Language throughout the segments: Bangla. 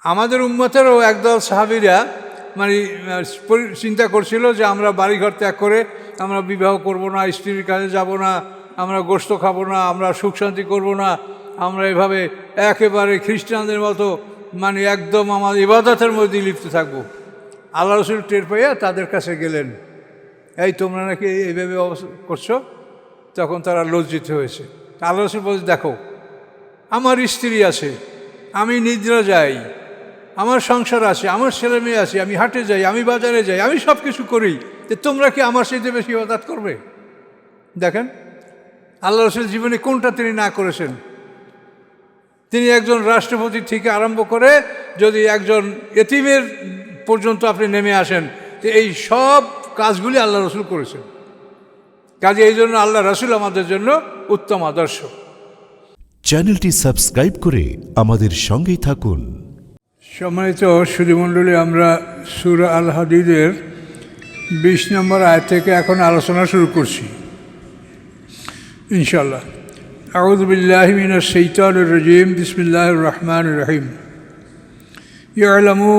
আমাদের উম্মতেরও একদল সাহাবীরা মানে চিন্তা করছিল যে আমরা বাড়িঘর ত্যাগ করে আমরা বিবাহ করব না, স্ত্রীর কাছে যাব না, আমরা গোশত খাবো না, আমরা সুখ শান্তি করবো না, আমরা এভাবে একেবারে খ্রিস্টানদের মতো মানে একদম আমার ইবাদতের মধ্যে লিপ্ত থাকবো। আল্লাহ রসুল টের পাইয়া তাদের কাছে গেলেন, এই তোমরা নাকি এইভাবে করছো। তখন তারা লজ্জিত হয়েছে। আল্লাহ রসুল বলছে, দেখো আমার স্ত্রী আছে, আমি নিদ্রা যাই, আমার সংসার আছে, আমার ছেলে মেয়ে আছে, আমি হাটে যাই, আমি বাজারে যাই, আমি সব কিছু করি, তো তোমরা কি আমার সাথে বেশি ইবাদত করবে? দেখেন আল্লাহ রসুল জীবনে কোনটা তিনি না করেছেন। তিনি একজন রাষ্ট্রপতি থেকে আরম্ভ করে যদি একজন এতিমের পর্যন্ত আপনি নেমে আসেন, তো এই সব কাজগুলি আল্লাহ রসুল করেছেন। কাজে এই জন্য আল্লাহ রসুল আমাদের জন্য উত্তম আদর্শ। চ্যানেলটি সাবস্ক্রাইব করে আমাদের সঙ্গেই থাকুন। সম্মানিত সুধীমণ্ডলী, আমরা সূরা আল হাদীদের 20 নম্বর আয়াত থেকে এখন আলোচনা শুরু করছি ইনশাআল্লাহ। আউযু বিল্লাহি মিনাশ শাইতানির রাজীম, বিসমিল্লাহির রহমানির রহিম। ইয়ালামু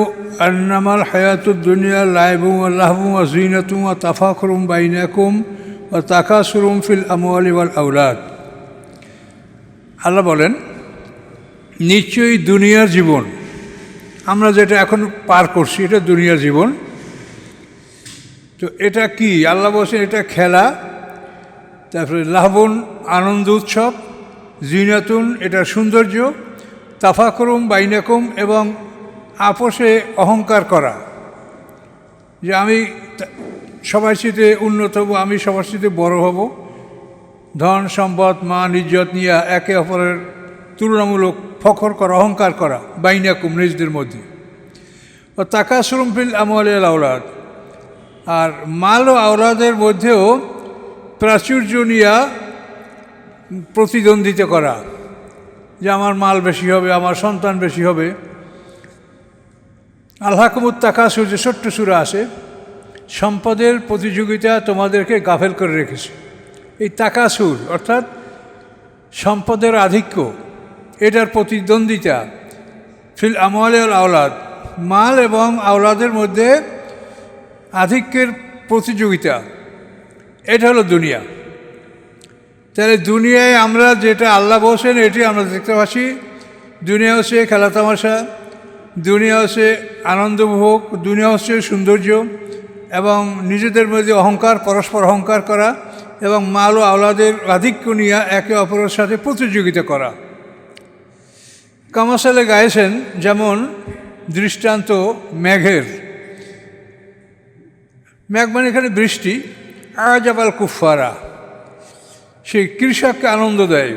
আন্নামাল হায়াতুদ দুনিয়া লাইবুন ওয়া লাহবুন ওয়া যীনাতুন ওয়া তাফাখুরুম বাইনাকুম ওয়া তাকাসুরুম ফিল আমওয়ালি ওয়াল আওলাদ। আল্লাহ বলেন, নিশ্চয়ই দুনিয়ার জীবন, আমরা যেটা এখন পার করছি এটা দুনিয়ার জীবন। তো এটা কি? আল্লাহ বলছেন এটা খেলা, তারপরে লাহবুন আনন্দ উৎসব, জিনাতুন এটা সৌন্দর্য, তাফাকুরুম বাইনাকুম এবং আপোষে অহংকার করা, যে আমি সবার চেয়ে উন্নত হব, আমি সবার চেয়ে বড় হব, ধন সম্পদ মান ইজ্জত নিয়ে একে অপরের তুলনামূলক ফখর করা, অহংকার করা, বাইনাকুম নিজদের মধ্যে। ও তাকাসুরুম ফিল আমওয়ালি ওয়াল আওলাদ, আর মাল ও আওলাদের মধ্যেও প্রাচুর্য নিয়ে প্রতিদ্বন্দ্বিতা করা, যে আমার মাল বেশি হবে, আমার সন্তান বেশি হবে। আলহাকুমুত তাকাসুর যে ছোট্ট সূরা আছে, সম্পদের প্রতিযোগিতা তোমাদেরকে গাফেল করে রেখেছে। এই তাকাসুর অর্থাৎ সম্পদের আধিক্য, এটার প্রতিদ্বন্দ্বিতা, ফিল আমওয়ালি ওয়াল আওলাদ, মাল এবং আওলাদের মধ্যে আধিক্যের প্রতিযোগিতা, এটা হলো দুনিয়া। তাহলে দুনিয়ায় আমরা যেটা আল্লাহ বলছেন এটি আমরা দেখতে পাচ্ছি। দুনিয়া হচ্ছে খেলা তামাশা, দুনিয়া হচ্ছে আনন্দ উপভোগ, দুনিয়া হচ্ছে সৌন্দর্য এবং নিজেদের মধ্যে অহংকার, পরস্পর অহংকার করা এবং মাল ও আওলাদের আধিক্য নিয়ে একে অপরের সাথে প্রতিযোগিতা করা। কামাসালে গাইছেন যেমন দৃষ্টান্ত মেঘের, মেঘ মানে এখানে বৃষ্টি, আজাবাল কুফারা, সেই কৃষককে আনন্দ দেয়।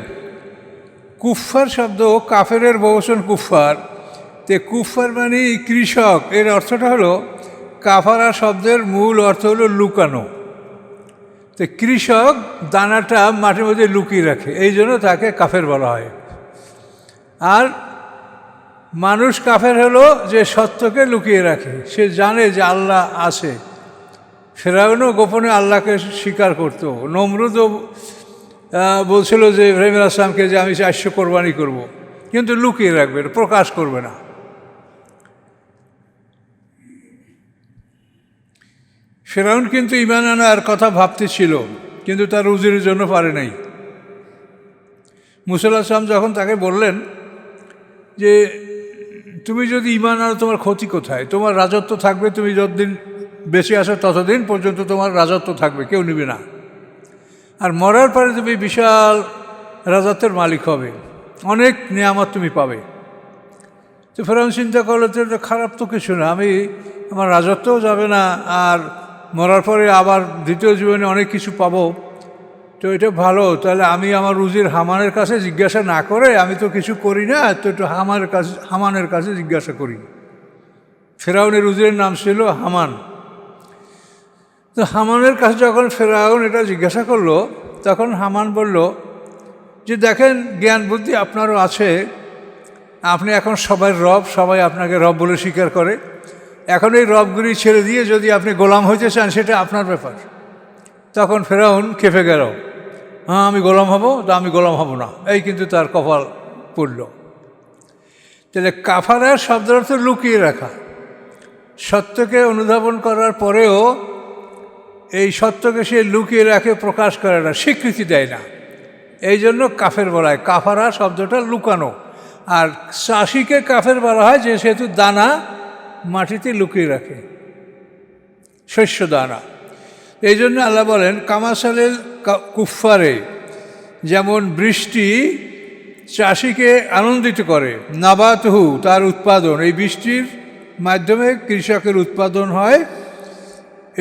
কুফার শব্দ কাফেরের বহুবচন কুফার, তে কুফার মানে কৃষক, এর অর্থটা হলো কাফারা শব্দের মূল অর্থ হলো লুকানো। তো কৃষক দানাটা মাটির মধ্যে লুকিয়ে রাখে, এই জন্য তাকে কাফের বলা হয়। আর মানুষ কাফের হলো যে সত্যকে লুকিয়ে রাখে, সে জানে যে আল্লাহ আছে। ফেরাউনও গোপনে আল্লাহকে স্বীকার করত। নমরুদও বলছিল যে ইব্রাহিম আলাইহিস সালামকে যে আমি 400 কোরবানি করব, কিন্তু লুকিয়ে রাখবে, প্রকাশ করবে না। ফেরাউন কিন্তু ঈমান আনার কথা ভাবতেছিল, কিন্তু তার রুজির জন্য পারে নাই। মুসা আলাইহিস সালাম যখন তাকে বললেন যে তুমি যদি ঈমান আনো তোমার ক্ষতি কোথায়, তোমার রাজত্ব থাকবে, তুমি যতদিন বেঁচে আসো ততদিন পর্যন্ত তোমার রাজত্ব থাকবে, কেউ নেবে না, আর মরার পরে তুমি বিশাল রাজত্বের মালিক হবে, অনেক নিয়ামত তুমি পাবে। তো ফেরাউন চিন্তা করলো যে খারাপ তো কিছু না, আমি আমার রাজত্বও যাবে না, আর মরার পরে আবার দ্বিতীয় জীবনে অনেক কিছু পাবো, তো এটা ভালো। তাহলে আমি আমার রুজির হামানের কাছে জিজ্ঞাসা না করে, আমি তো কিছু করি না, তো একটু হামানের কাছে জিজ্ঞাসা করি। ফেরাউনের রুজির নাম ছিল হামান। তো হামানের কাছে যখন ফেরাউন এটা জিজ্ঞাসা করলো, তখন হামান বলল যে দেখেন, জ্ঞান বুদ্ধি আপনারও আছে, আপনি এখন সবাই রব, সবাই আপনাকে রব বলে স্বীকার করে, এখন এই রবগুলি ছেড়ে দিয়ে যদি আপনি গোলাম হইতে চান সেটা আপনার ব্যাপার। তখন ফেরাউন খেপে গেল, হ্যাঁ আমি গোলাম হব, তা আমি গোলাম হব না, এই কিন্তু তার কপাল পড়ল। তাহলে কাফারার শব্দের অর্থ লুকিয়ে রাখা। সত্যকে অনুধাবন করার পরেও এই সত্যকে সে লুকিয়ে রাখে, প্রকাশ করে না, স্বীকৃতি দেয় না। এই জন্য কাফের বলা হয়। কাফারা শব্দটা লুকানো। আর চাষিকে কাফের বলা হয় যে সেহেতু দানা মাটিতে লুকিয়ে রাখে, শস্য দানা। এই জন্য আল্লাহ বলেন কামাসালের কুফফারে, যেমন বৃষ্টি চাষিকে আনন্দিত করে, নাবাতহু তার উৎপাদন, এই বৃষ্টির মাধ্যমে কৃষকের উৎপাদন হয়,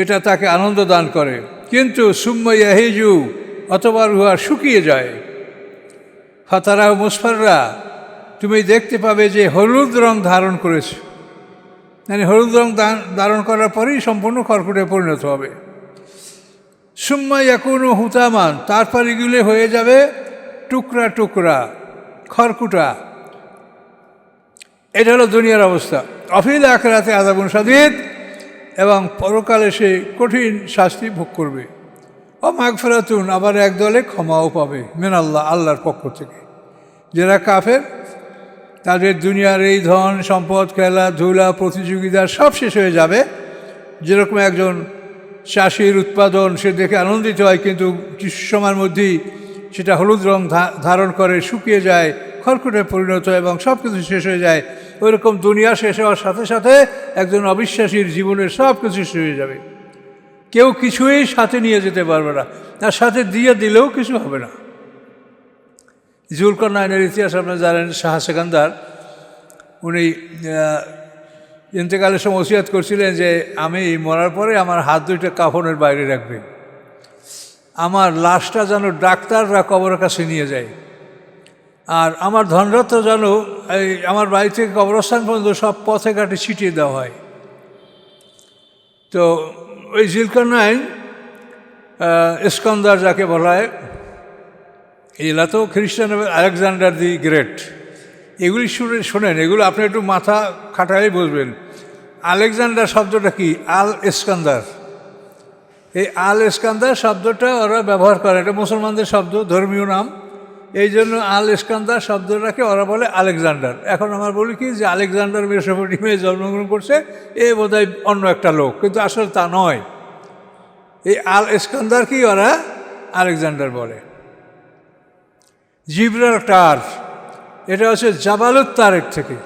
এটা তাকে আনন্দ দান করে। কিন্তু সুম্মা ইয়াহিজু, অথবা উহা শুকিয়ে যায়, ফাতারা মুসফাররা, তুমি দেখতে পাবে যে হলুদ রং ধারণ করেছে, মানে হলুদ রং ধারণ করার পরেই সম্পূর্ণ খড়কুটে পরিণত হবে। সুম্মা ইয়াকুনু হুতামান, তারপর এগুলো হয়ে যাবে টুকরা টুকরা, খড়কুটা। এটা হলো দুনিয়ার অবস্থা। অফিল আখিরাতে আযাবুন শাদীদ, এবং পরকালে সে কঠিন শাস্তি ভোগ করবে। ও মাগফিরাতুন, আবার একদলে ক্ষমাও পাবে মিনাল্লাহ, আল্লাহর পক্ষ থেকে। যারা কাফের তাদের দুনিয়ার এই ধন সম্পদ, খেলাধুলা, প্রতিযোগিতা সব শেষ হয়ে যাবে। যেরকম একজন চাষির উৎপাদন সে দেখে আনন্দিত হয়, কিন্তু কিছু সময়ের মধ্যেই সেটা হলুদ রং ধারণ করে, শুকিয়ে যায়, খড়কুটে পরিণত হয় এবং সব কিছু শেষ হয়ে যায়। ওইরকম দুনিয়া শেষ হওয়ার সাথে সাথে একজন অবিশ্বাসীর জীবনের সব কিছু শেষ হয়ে যাবে। কেউ কিছুই সাথে নিয়ে যেতে পারবে না, তার সাথে দিয়ে দিলেও কিছু হবে না। জুলকারনাইনের ইতিহাস আপনারা জানেন। শাহ সেকান্দার উনি ইন্তেকালের সময় ওসিয়াত করছিলেন যে আমি মরার পরে আমার হাত দুইটা কাফনের বাইরে রাখবেন, আমার লাশটা যেন ডাক্তাররা কবরের কাছে নিয়ে যায়, আর আমার ধনরত্ন যেন এই আমার বাড়ি থেকে কবরস্থান পর্যন্ত সব পথে ঘাটে ছিটিয়ে দেওয়া হয়। তো ওই জুলকারনাইন ইস্কন্দার যাকে বলা হয়, এরা তো খ্রিস্টান, আলেকজান্ডার দি গ্রেট, এগুলি শোনেন, এগুলো আপনি একটু মাথা খাটালেই বুঝবেন। আলেকজান্ডার শব্দটা কি? আল ইস্কান্দার। এই আল ইস্কান্দার শব্দটা ওরা ব্যবহার করে, এটা মুসলমানদের শব্দ, ধর্মীয় নাম। এই জন্য আল ইস্কান্দার শব্দটাকে ওরা বলে আলেকজান্ডার। এখন আমার বলি কি যে আলেকজান্ডার মেসোপটেমিয়ায় জন্মগ্রহণ করছে, এ বোধহয় অন্য একটা লোক, কিন্তু আসলে তা নয়। এই আল ইস্কান্দারকেই ওরা আলেকজান্ডার বলে। জিব্রাল্টার, এটা হচ্ছে জাবালুত তারেক থেকে।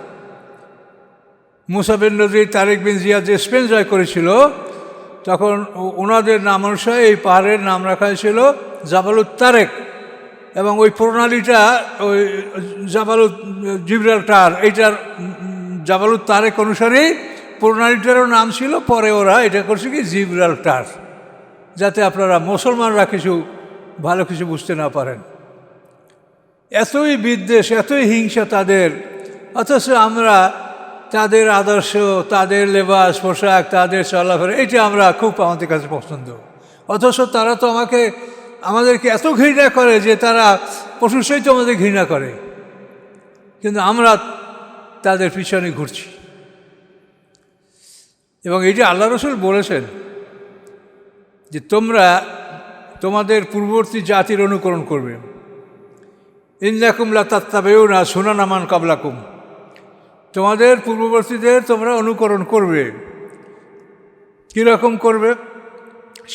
মুসা বিন নজির, তারেক বিন জিয়াদ যে স্পেন জয় করেছিল, তখন ওনাদের নাম অনুসারে এই পাহাড়ের নাম রাখা হয়েছিল জাবালুত তারেক। এবং ওই প্রণালীটা ওই জাবালুত জিব্রাল্টার, এইটার জাবালুত তারেক অনুসারেই প্রণালীটারও নাম ছিল। পরে ওরা এটা করছে কি জিব্রাল্টার, যাতে আপনারা মুসলমানরা কিছু ভালো কিছু বুঝতে না পারেন। এতই বিদ্বেষ, এতই হিংসা তাদের, অথচ আমরা তাদের আদর্শ, তাদের লেবাস পোশাক, তাদের চলাফেরা, এটা আমরা খুব আমাদের কাছে পছন্দ। অথচ তারা তো আমাদেরকে এত ঘৃণা করে যে তারা পশুর সহিত আমাদের ঘৃণা করে, কিন্তু আমরা তাদের পিছনে ঘুরছি। এবং এইটা আল্লাহ রসুল বলেছেন যে তোমরা তোমাদের পূর্ববর্তী জাতির অনুকরণ করবে। ইন্নাকুম লা তাত্তাবিউনা সুনানা মান কাবলাকুম, তোমাদের পূর্ববর্তীদের তোমরা অনুকরণ করবে। কীরকম করবে?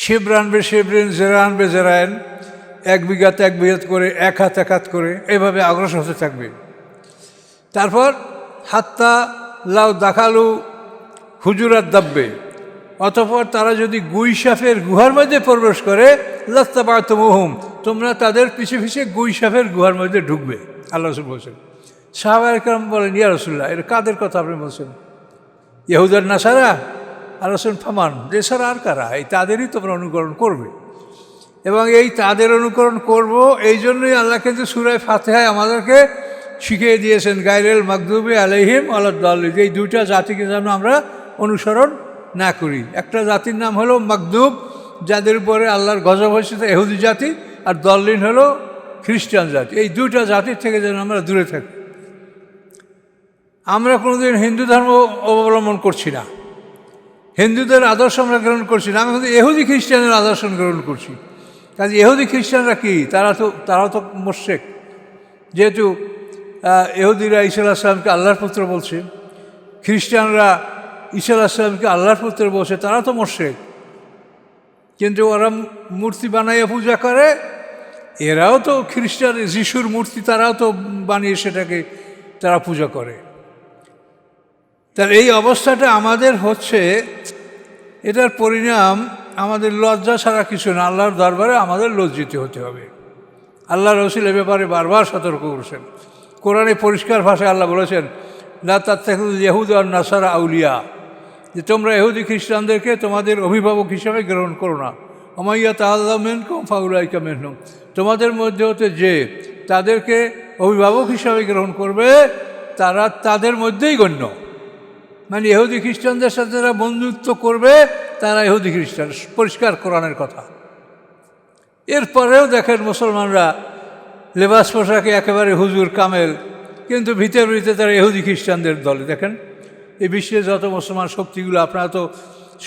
শিবরান বে শিবরিন, জেরান বে জেরায়ন, 1 বিঘাতে 1 বিঘাত করে, 1 হাত 1 হাত করে, এভাবে অগ্রসর হতে থাকবে। তারপর হাত্তা লাউ দাখালু হুজুরাত দাব্বে, অতঃপর তারা যদি গুইসাফের গুহার মধ্যে প্রবেশ করে, লাত্তাবাতুমুহুম, তোমরা তাদের পিছে পিছে গুইসাফের গুহার মধ্যে ঢুকবে। আল্লাহ রাসূল বলছেন। সাহাবায়ে কেরাম বলেন, ইয়া রাসূলুল্লাহ, এটা কাদের কথা আপনি বলছেন? ইহুদার নাসারা? আর রাসূল ফামান, যে সারা আর কারা? এই তাদেরই তোমরা অনুকরণ করবে। এবং এই তাদের অনুকরণ করব, এই জন্যই আল্লাহ কিন্তু সূরা ফাতিহায় আমাদেরকে শিখিয়ে দিয়েছেন গায়রুল মাগদুবি আলাইহিম ওয়ালাদ-দাল্লিন, এই দুইটা জাতিকে যেন আমরা অনুসরণ না করি। একটা জাতির নাম হলো মাগদুব, যাদের উপরে আল্লাহর গজব হয়েছে, ইহুদি জাতি, আর দল্লিন হলো খ্রিস্টান জাতি। এই দুইটা জাতির থেকে যেন আমরা দূরে থাকি। আমরা কোনোদিন হিন্দু ধর্ম অবলম্বন করছি না, হিন্দুদের আদর্শ আমরা গ্রহণ করছি না, আমরা কিন্তু ইহুদি খ্রিস্টানের আদর্শ গ্রহণ করছি। কাজে ইহুদি খ্রিস্টানরা কি? তারাও তো মুশরিক। যেহেতু ইহুদিরা ঈসা আলাইহিস সালামকে আল্লাহর পুত্র বলছে, খ্রিস্টানরা ঈসা আলাইহিস সালামকে আল্লাহর পুত্র বলছে, তারা তো মুশরিক। কিন্তু ওরা মূর্তি বানাইয়া পূজা করে, এরাও তো খ্রিস্টান, যিশুর মূর্তি তারাও তো বানিয়ে সেটাকে তারা পূজা করে। তার এই অবস্থাটা আমাদের হচ্ছে, এটার পরিণাম আমাদের লজ্জা ছাড়া কিছু না। আল্লাহর দরবারে আমাদের লজ্জিত হতে হবে। আল্লাহ রসুল এ ব্যাপারে বারবার সতর্ক করেছেন। কোরআনে পরিষ্কার ভাষায় আল্লাহ বলেছেন, লা তাত্তাখিযুল ইয়াহুদ ওয়ান নাসারা আউলিয়া, যে তোমরা ইহুদি খ্রিস্টানদেরকে তোমাদের অভিভাবক হিসাবে গ্রহণ করো না। ওমাইয়া তাআল্লাহু মিনকুম ফাউলাইকা মিনহুম, তোমাদের মধ্যে হতে যে তাদেরকে অভিভাবক হিসাবে গ্রহণ করবে তারা তাদের মধ্যেই গণ্য। মানে ইহুদি খ্রিস্টানদের সাথে যারা বন্ধুত্ব করবে তারা ইহুদি খ্রিস্টান, পরিষ্কার কোরআনের কথা। এরপরেও দেখেন মুসলমানরা লেবাস পোশাকে একেবারে হুজুর কামেল, কিন্তু ভিতরে ভিতরে তারা ইহুদি খ্রিস্টানদের দলে। দেখেন এই বিশ্বের যত মুসলমান শক্তিগুলো, আপনারা তো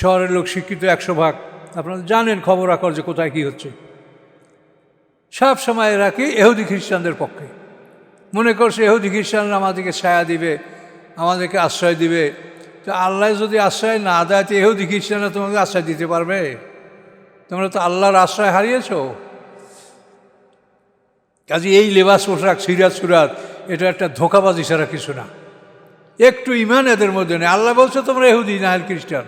শহরের লোক, শিক্ষিত 100 ভাগ, আপনারা জানেন খবরাখবর যে কোথায় কী হচ্ছে। সব সময় এরা কি ইহুদি খ্রিস্টানদের পক্ষে, মনে করছে ইহুদি খ্রিস্টানরা আমাদেরকে ছায়া দিবে, আমাদেরকে আশ্রয় দিবে। তো আল্লাহ যদি আশ্রয় না দেয় তো ইহুদি খ্রিস্টানরা তোমাকে আশ্রয় দিতে পারবে? তোমরা তো আল্লাহর আশ্রয় হারিয়েছ। কাজে এই লেবাস পোশাক, সিরাত সুরাত, এটা একটা ধোঁকাবাজি ছাড়া কিছু না। একটু ইমান এদের মধ্যে নেই। আল্লাহ বলছে তোমরা ইহুদি না হলে খ্রিস্টান,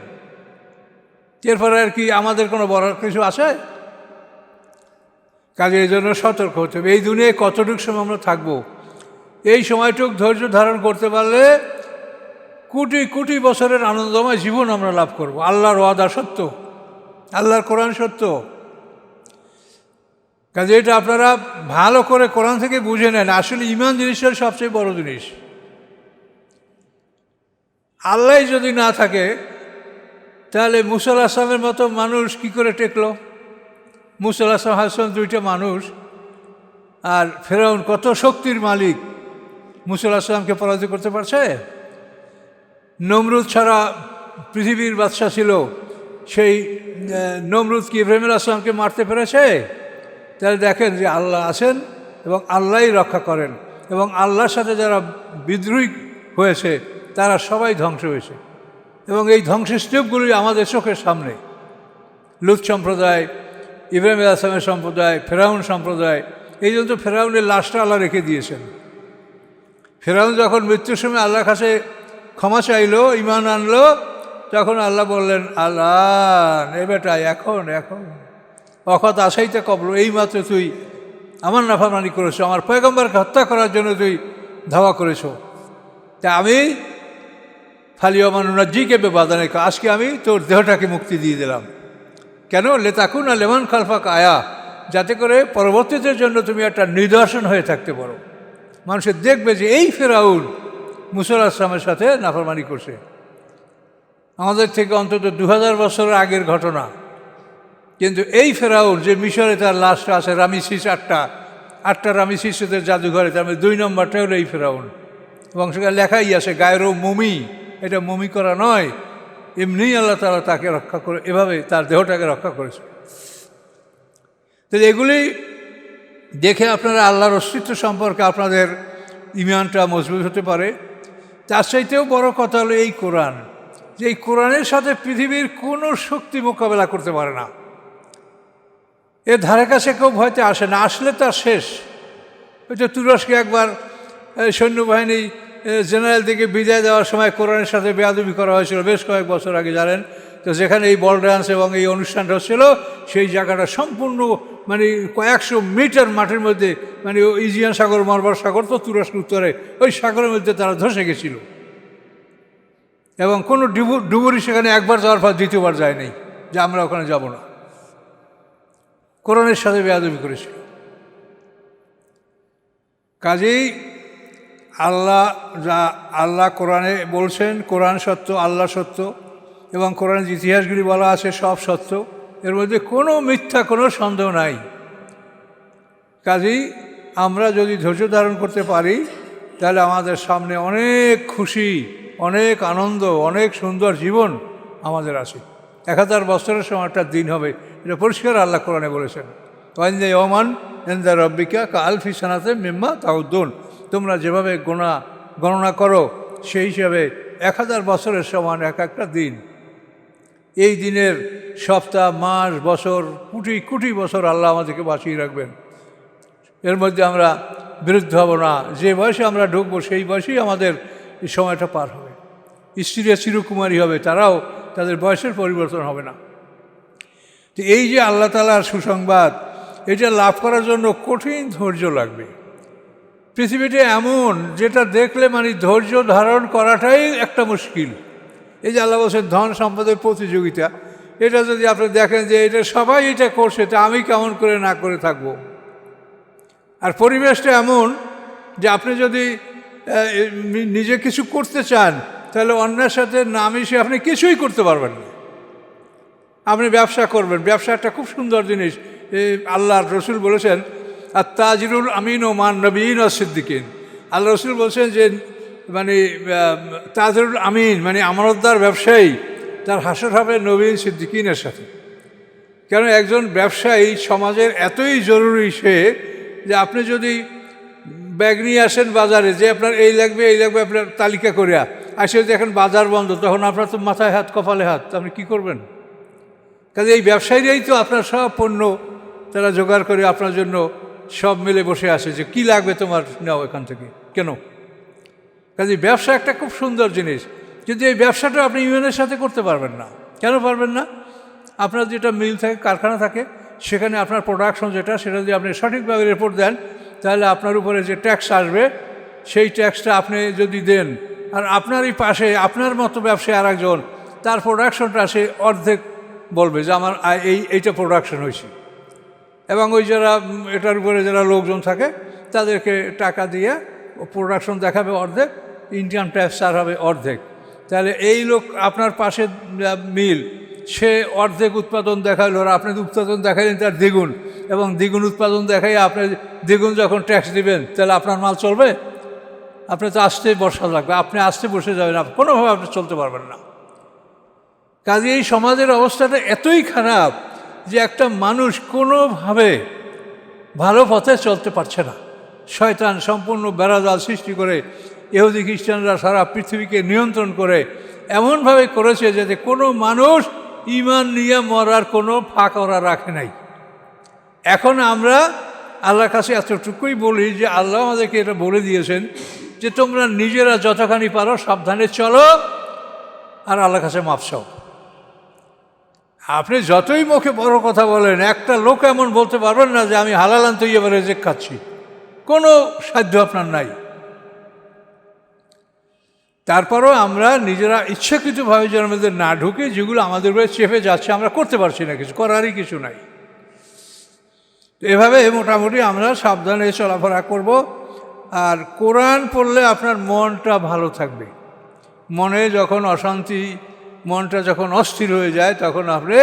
এরপরে আর কি আমাদের কোনো বড় কিছু আছে? কাজে এই জন্য সতর্ক হতে হবে। এই দুনিয়ায় কতটুকু সময় আমরা থাকবো, এই সময়টুক ধৈর্য ধারণ করতে পারলে কোটি কোটি বছরের আনন্দময় জীবন আমরা লাভ করব। আল্লাহর ওয়াদা সত্য, আল্লাহর কোরআন সত্য। কাজে এটা আপনারা ভালো করে কোরআন থেকে বুঝে নেন। আসলে ইমান জিনিসটা সবচেয়ে বড় জিনিস। আল্লাহ যদি না থাকে তাহলে মুসা আলাইহিস সালামের মতো মানুষ কি করে টেকলো? মুসা আলাইহিস সালাম 2টা মানুষ, আর ফেরাউন কত শক্তির মালিক, মুসা আলাইহিস সালামকে পরাজিত করতে পারছে? নমরুদ ছাড়া পৃথিবীর বাদশা ছিল, সেই নমরুদ কি ইব্রাহিম আলাইহিস সালামকে মারতে পেরেছে? তাহলে দেখেন যে আল্লাহ আছেন এবং আল্লাহই রক্ষা করেন, এবং আল্লাহর সাথে যারা বিদ্রোহী হয়েছে তারা সবাই ধ্বংস হয়েছে। এবং এই ধ্বংসস্তূপগুলি আমাদের চোখের সামনে। লূত সম্প্রদায়, ইব্রাহিম আলাইহিস সালামের সম্প্রদায়, ফেরাউন সম্প্রদায়। এই জন্য তো ফেরাউনের লাশটা আল্লাহ রেখে দিয়েছেন। ফেরাউন যখন মৃত্যুর সময় আল্লাহর কাছে ক্ষমা চাইলো, ইমান আনলো, তখন আল্লাহ বললেন, আল্লাহ এ বেটা এখন এখন অকত আশাইতে কবল, এইমাত্র তুই আমার নাফরমানি করেছো, আমার পয়গম্বরকে হত্যা করার জন্য তুই ধাওয়া করেছো, তা আমি ফালিয়ামানুনাজ্জিকে বেবাদানে, আজকে আমি তোর দেহটাকে মুক্তি দিয়ে দিলাম। কেন? লেতাকুন আর লেমান খালফাক আয়া, যাতে করে পরবর্তীদের জন্য তুমি একটা নিদর্শন হয়ে থাকতে পারো। মানুষের দেখবে যে এই ফেরাউন মুসা আলাইহিস সালামের সাথে নাফরমানি করছে। আমাদের থেকে অন্তত 2000 বছরের আগের ঘটনা। কিন্তু এই ফেরাউন যে মিশরে তার লাশটা আছে, রামিসিস 8টা রামিসিসদের জাদুঘরে, তার মধ্যে 2 নম্বরটা হলো এই ফেরাউন। এবং সেখানে লেখাই আছে গায়েরও মমি, এটা মমি করা নয়, এমনি আল্লাহ তাআলা তাকে রক্ষা করে, এভাবে তার দেহটাকে রক্ষা করেছে। তাহলে এগুলি দেখে আপনারা আল্লাহর অস্তিত্ব সম্পর্কে আপনাদের ইমানটা মজবুত হতে পারে। তার চাইতেও বড় কথা হলো এই কোরআন, যে এই কোরআনের সাথে পৃথিবীর কোনো শক্তি মোকাবেলা করতে পারে না। এর ধারে কাছে কেউ ভয়তে আসে না, আসলে তার শেষ। ওইটা তুরস্কে একবার সৈন্যবাহিনী জেনারেল থেকে বিদায় দেওয়ার সময় কোরআনের সাথে বেয়াদবি করা হয়েছিল, বেশ কয়েক বছর আগে, জানেন তো। যেখানে এই বল ডান্স এবং এই অনুষ্ঠানটা হচ্ছিল, সেই জায়গাটা সম্পূর্ণ মানে কয়েকশো মিটার মাঠের মধ্যে, মানে ইজিয়ান সাগর, মার্মার সাগর তো তুরস্ক উত্তরে, ওই সাগরের মধ্যে তারা ধসে গেছিল। এবং কোনো ডুবুরি সেখানে একবার যাওয়ার পর দ্বিতীয়বার যায়নি যে আমরা ওখানে যাব না। কোরআনের সাথে বেয়াদবি করেছিল। কাজেই আল্লাহ কোরআনে বলছেন, কোরআন সত্য, আল্লাহ সত্য, এবং কোরআনের যে ইতিহাসগুলি বলা আছে সব সত্য, এর মধ্যে কোনো মিথ্যা, কোনো সন্দেহ নাই। কাজেই আমরা যদি ধৈর্য ধারণ করতে পারি তাহলে আমাদের সামনে অনেক খুশি, অনেক আনন্দ, অনেক সুন্দর জীবন আমাদের আছে। 1000 বছরের সময় একটা দিন হবে, এটা পরিষ্কার আল্লাহ কোরআনে বলেছেন। ওয়াইন্দা ইয়মান ইনদা রাব্বিকা কা আলফি সানাতিন মিম্মা তাউদ্দুন, তোমরা যেভাবে গণনা করো সেই হিসাবে 1000 বছরের সমান এক একটা দিন। এই দিনের সপ্তাহ, মাস, বছর, কোটি কোটি বছর আল্লাহ আমাদেরকে বাঁচিয়ে রাখবেন। এর মধ্যে আমরা বিরুদ্ধ হব না। যে বয়সে আমরা ঢুকবো সেই বয়সেই আমাদের এই সময়টা পার হবে। স্ত্রীরা চিরকুমারী হবে, তারাও তাদের বয়সের পরিবর্তন হবে না। তো এই যে আল্লাহ তাআলার সুসংবাদ, এটা লাভ করার জন্য কঠিন ধৈর্য লাগবে। পৃথিবীটা এমন যেটা দেখলে মানে ধৈর্য ধারণ করাটাই একটা মুশকিল। এই যে আল্লাহ বলছেন ধন সম্পদের প্রতিযোগিতা, এটা যদি আপনি দেখেন যে এটা সবাই এটা করছে, তা আমি কেমন করে না করে থাকব। আর পরিবেশটা এমন যে আপনি যদি নিজে কিছু করতে চান তাহলে অন্যের সাথে না মিশে আপনি কিছুই করতে পারবেন না। আপনি ব্যবসা করবেন, ব্যবসা একটা খুব সুন্দর জিনিস। আল্লাহর রসুল বলেছেন আর তাজিরুল আমিন ও মান নবীন ও সিদ্দিকিন। আল্লাহ রসুল বলছেন যে মানে তাজিরুল আমিন মানে আমানতদার ব্যবসায়ী, তার হাসর হবে নবীন সিদ্দিকিনের সাথে। কেন একজন ব্যবসায়ী সমাজের এতই জরুরি সে, যে আপনি যদি ব্যাগ নিয়ে আসেন বাজারে যে আপনার এই লাগবে এই লাগবে, আপনার তালিকা করিয়া আসে দেখেন বাজার বন্ধ, তখন আপনার তো মাথায় হাত কপালে হাত, আপনি কী করবেন? কাজে এই ব্যবসায়ীরাই তো আপনার সব পণ্য তারা জোগাড় করে আপনার জন্য সব মিলে বসে আসে যে কী লাগবে তোমার, নাও এখান থেকে। কেন? কাজে ব্যবসা একটা খুব সুন্দর জিনিস, কিন্তু এই ব্যবসাটা আপনি ইউনিয়নের সাথে করতে পারবেন না। কেন পারবেন না? আপনার যেটা মিল থাকে, কারখানা থাকে, সেখানে আপনার প্রোডাকশন যেটা, সেটা যদি আপনি সঠিকভাবে রিপোর্ট দেন তাহলে আপনার উপরে যে ট্যাক্স আসবে সেই ট্যাক্সটা আপনি যদি দেন, আর আপনারই পাশে আপনার মতো ব্যবসায়ী আর একজন, তার প্রোডাকশনটা সে অর্ধেক বলবে যে আমার এইটা প্রোডাকশন হয়েছে, এবং ওই যারা এটার উপরে যারা লোকজন থাকে তাদেরকে টাকা দিয়ে প্রোডাকশন দেখাবে অর্ধেক, ইনকাম ট্যাক্স আর হবে অর্ধেক। তাহলে এই লোক আপনার পাশে মিল, সে অর্ধেক উৎপাদন দেখাইল, আর আপনি উৎপাদন দেখাইলেন তার দ্বিগুণ, এবং দ্বিগুণ উৎপাদন দেখাই আপনি দ্বিগুণ যখন ট্যাক্স দিবেন, তাহলে আপনার মাল চলবে? আপনি তো আসতে বসা লাগবে, আপনি আসতে বসে যাবেন, কোনোভাবে আপনি চলতে পারবেন না। কাজে এই সমাজের অবস্থাটা এতই খারাপ যে একটা মানুষ কোনোভাবে ভালো পথে চলতে পারছে না। শয়তান সম্পূর্ণ বেড়াজাল সৃষ্টি করে ইহুদি খ্রিস্টানরা সারা পৃথিবীকে নিয়ন্ত্রণ করে এমনভাবে করেছে যাতে কোনো মানুষ ঈমান নিয়ে মরার কোনো ফাঁক ওরা রাখে নাই। এখন আমরা আল্লাহর কাছে এতটুকুই বলি যে আল্লাহ আমাদেরকে এটা বলে দিয়েছেন যে তোমরা নিজেরা যতখানি পারো সাবধানে চলো আর আল্লাহর কাছে মাপ চাও। আপনি যতই মুখে বড় কথা বলেন, একটা লোক এমন বলতে পারবেন না যে আমি হালালান তো এবার রেজেক খাচ্ছি, কোনো সাধ্য আপনার নাই। তারপরও আমরা নিজেরা ইচ্ছাকৃতভাবে যেন আমাদের না ঢুকে যেগুলো আমাদের উপরে চেপে যাচ্ছে আমরা করতে পারছি না, কিছু করারই কিছু নাই। এভাবে মোটামুটি আমরা সাবধানে চলাফেরা করব। আর কোরআন পড়লে আপনার মনটা ভালো থাকবে। মনে যখন অশান্তি, মনটা যখন অস্থির হয়ে যায়, তখন আপনি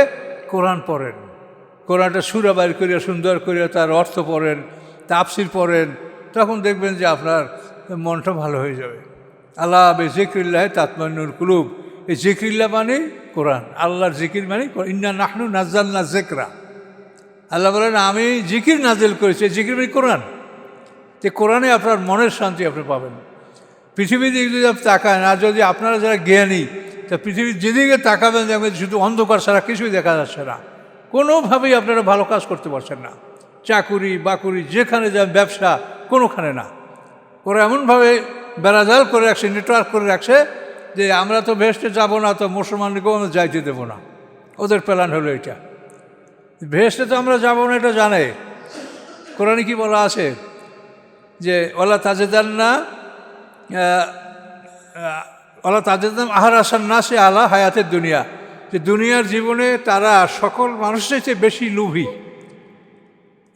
কোরআন পড়েন, কোরআনটা সূরা বাইর করিয়া সুন্দর করিয়া তার অর্থ পড়েন, তাফসির পড়েন, তখন দেখবেন যে আপনার মনটা ভালো হয়ে যাবে। আল্লাহ বিযিকরিল্লাহ তাতমাইন্নুল কুলুব। এই জিক্রিল্লাহ মানে কোরআন, আল্লাহর জিকির মানে ইন্না নাহনু নাযালনা যিকরা। আল্লাহ বলেন আমি জিকির নাজিল করেছি, জিকির মানে কোরআন। যে কোরআনে আপনার মনের শান্তি আপনি পাবেন। পৃথিবীর দিকে যদি আপনি তাকান, আর যদি আপনারা যারা জ্ঞানী, তা পৃথিবীর যেদিকে তাকাবেন দেখবেন শুধু অন্ধকার ছাড়া কিছুই দেখা যাচ্ছে না। কোনোভাবেই আপনারা ভালো কাজ করতে পারছেন না। চাকুরি বাকুরি যেখানে যান, ব্যবসা কোনোখানে না। ওরা এমনভাবে বেড়াজাল করে রাখছে, নেটওয়ার্ক করে রাখছে যে আমরা তো ভেস্টে যাব না, তো মুসলমানকেও আমরা যাইতে দেবো না। ওদের প্ল্যান হলো এটা। ভেস্টে তো আমরা যাবো না, এটা জানে। কোরআনে কি বলা আছে যে ওলা তাজেদান্না আহার আসান না সে আলা হায়াতের দুনিয়া, যে দুনিয়ার জীবনে তারা সকল মানুষের চেয়ে বেশি লোভী,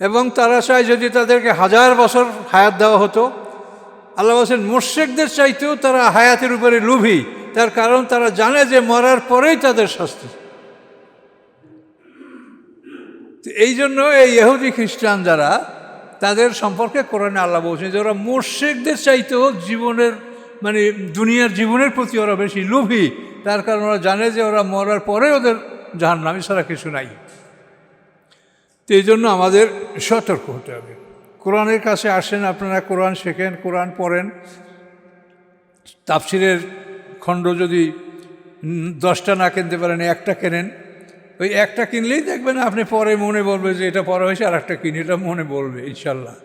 এবং তারা চায় যদি তাদেরকে 1000 বছর হায়াত দেওয়া হতো। আল্লাহ বলছেন মুশরিকদের চাইতেও তারা হায়াতের উপরে লোভী, তার কারণ তারা জানে যে মরার পরেই তাদের শাস্তি। এই জন্য এই ইহুদি খ্রিস্টান যারা, তাদের সম্পর্কে কোরআনে আল্লাহ বলছেন যে ওরা মুশরিকদের চাইতেও জীবনের মানে দুনিয়ার জীবনের প্রতি ওরা বেশি লোভী, তার কারণ ওরা জানে যে ওরা মরার পরে ওদের জাহান্নাম ছাড়া কিছু নাই। তো এই জন্য আমাদের সতর্ক হতে হবে। কোরআনের কাছে আসেন, আপনারা কোরআন শেখেন, কোরআন পড়েন। তাফসিরের খণ্ড যদি 10টা না কিনতে পারেন, একটা কেনেন। ওই একটা কিনলেই দেখবেন আপনি পরে মনে বলবে যে এটা পড়া হয়েছে, আর একটা কিনে, এটা মনে বলবে ইনশাল্লাহ।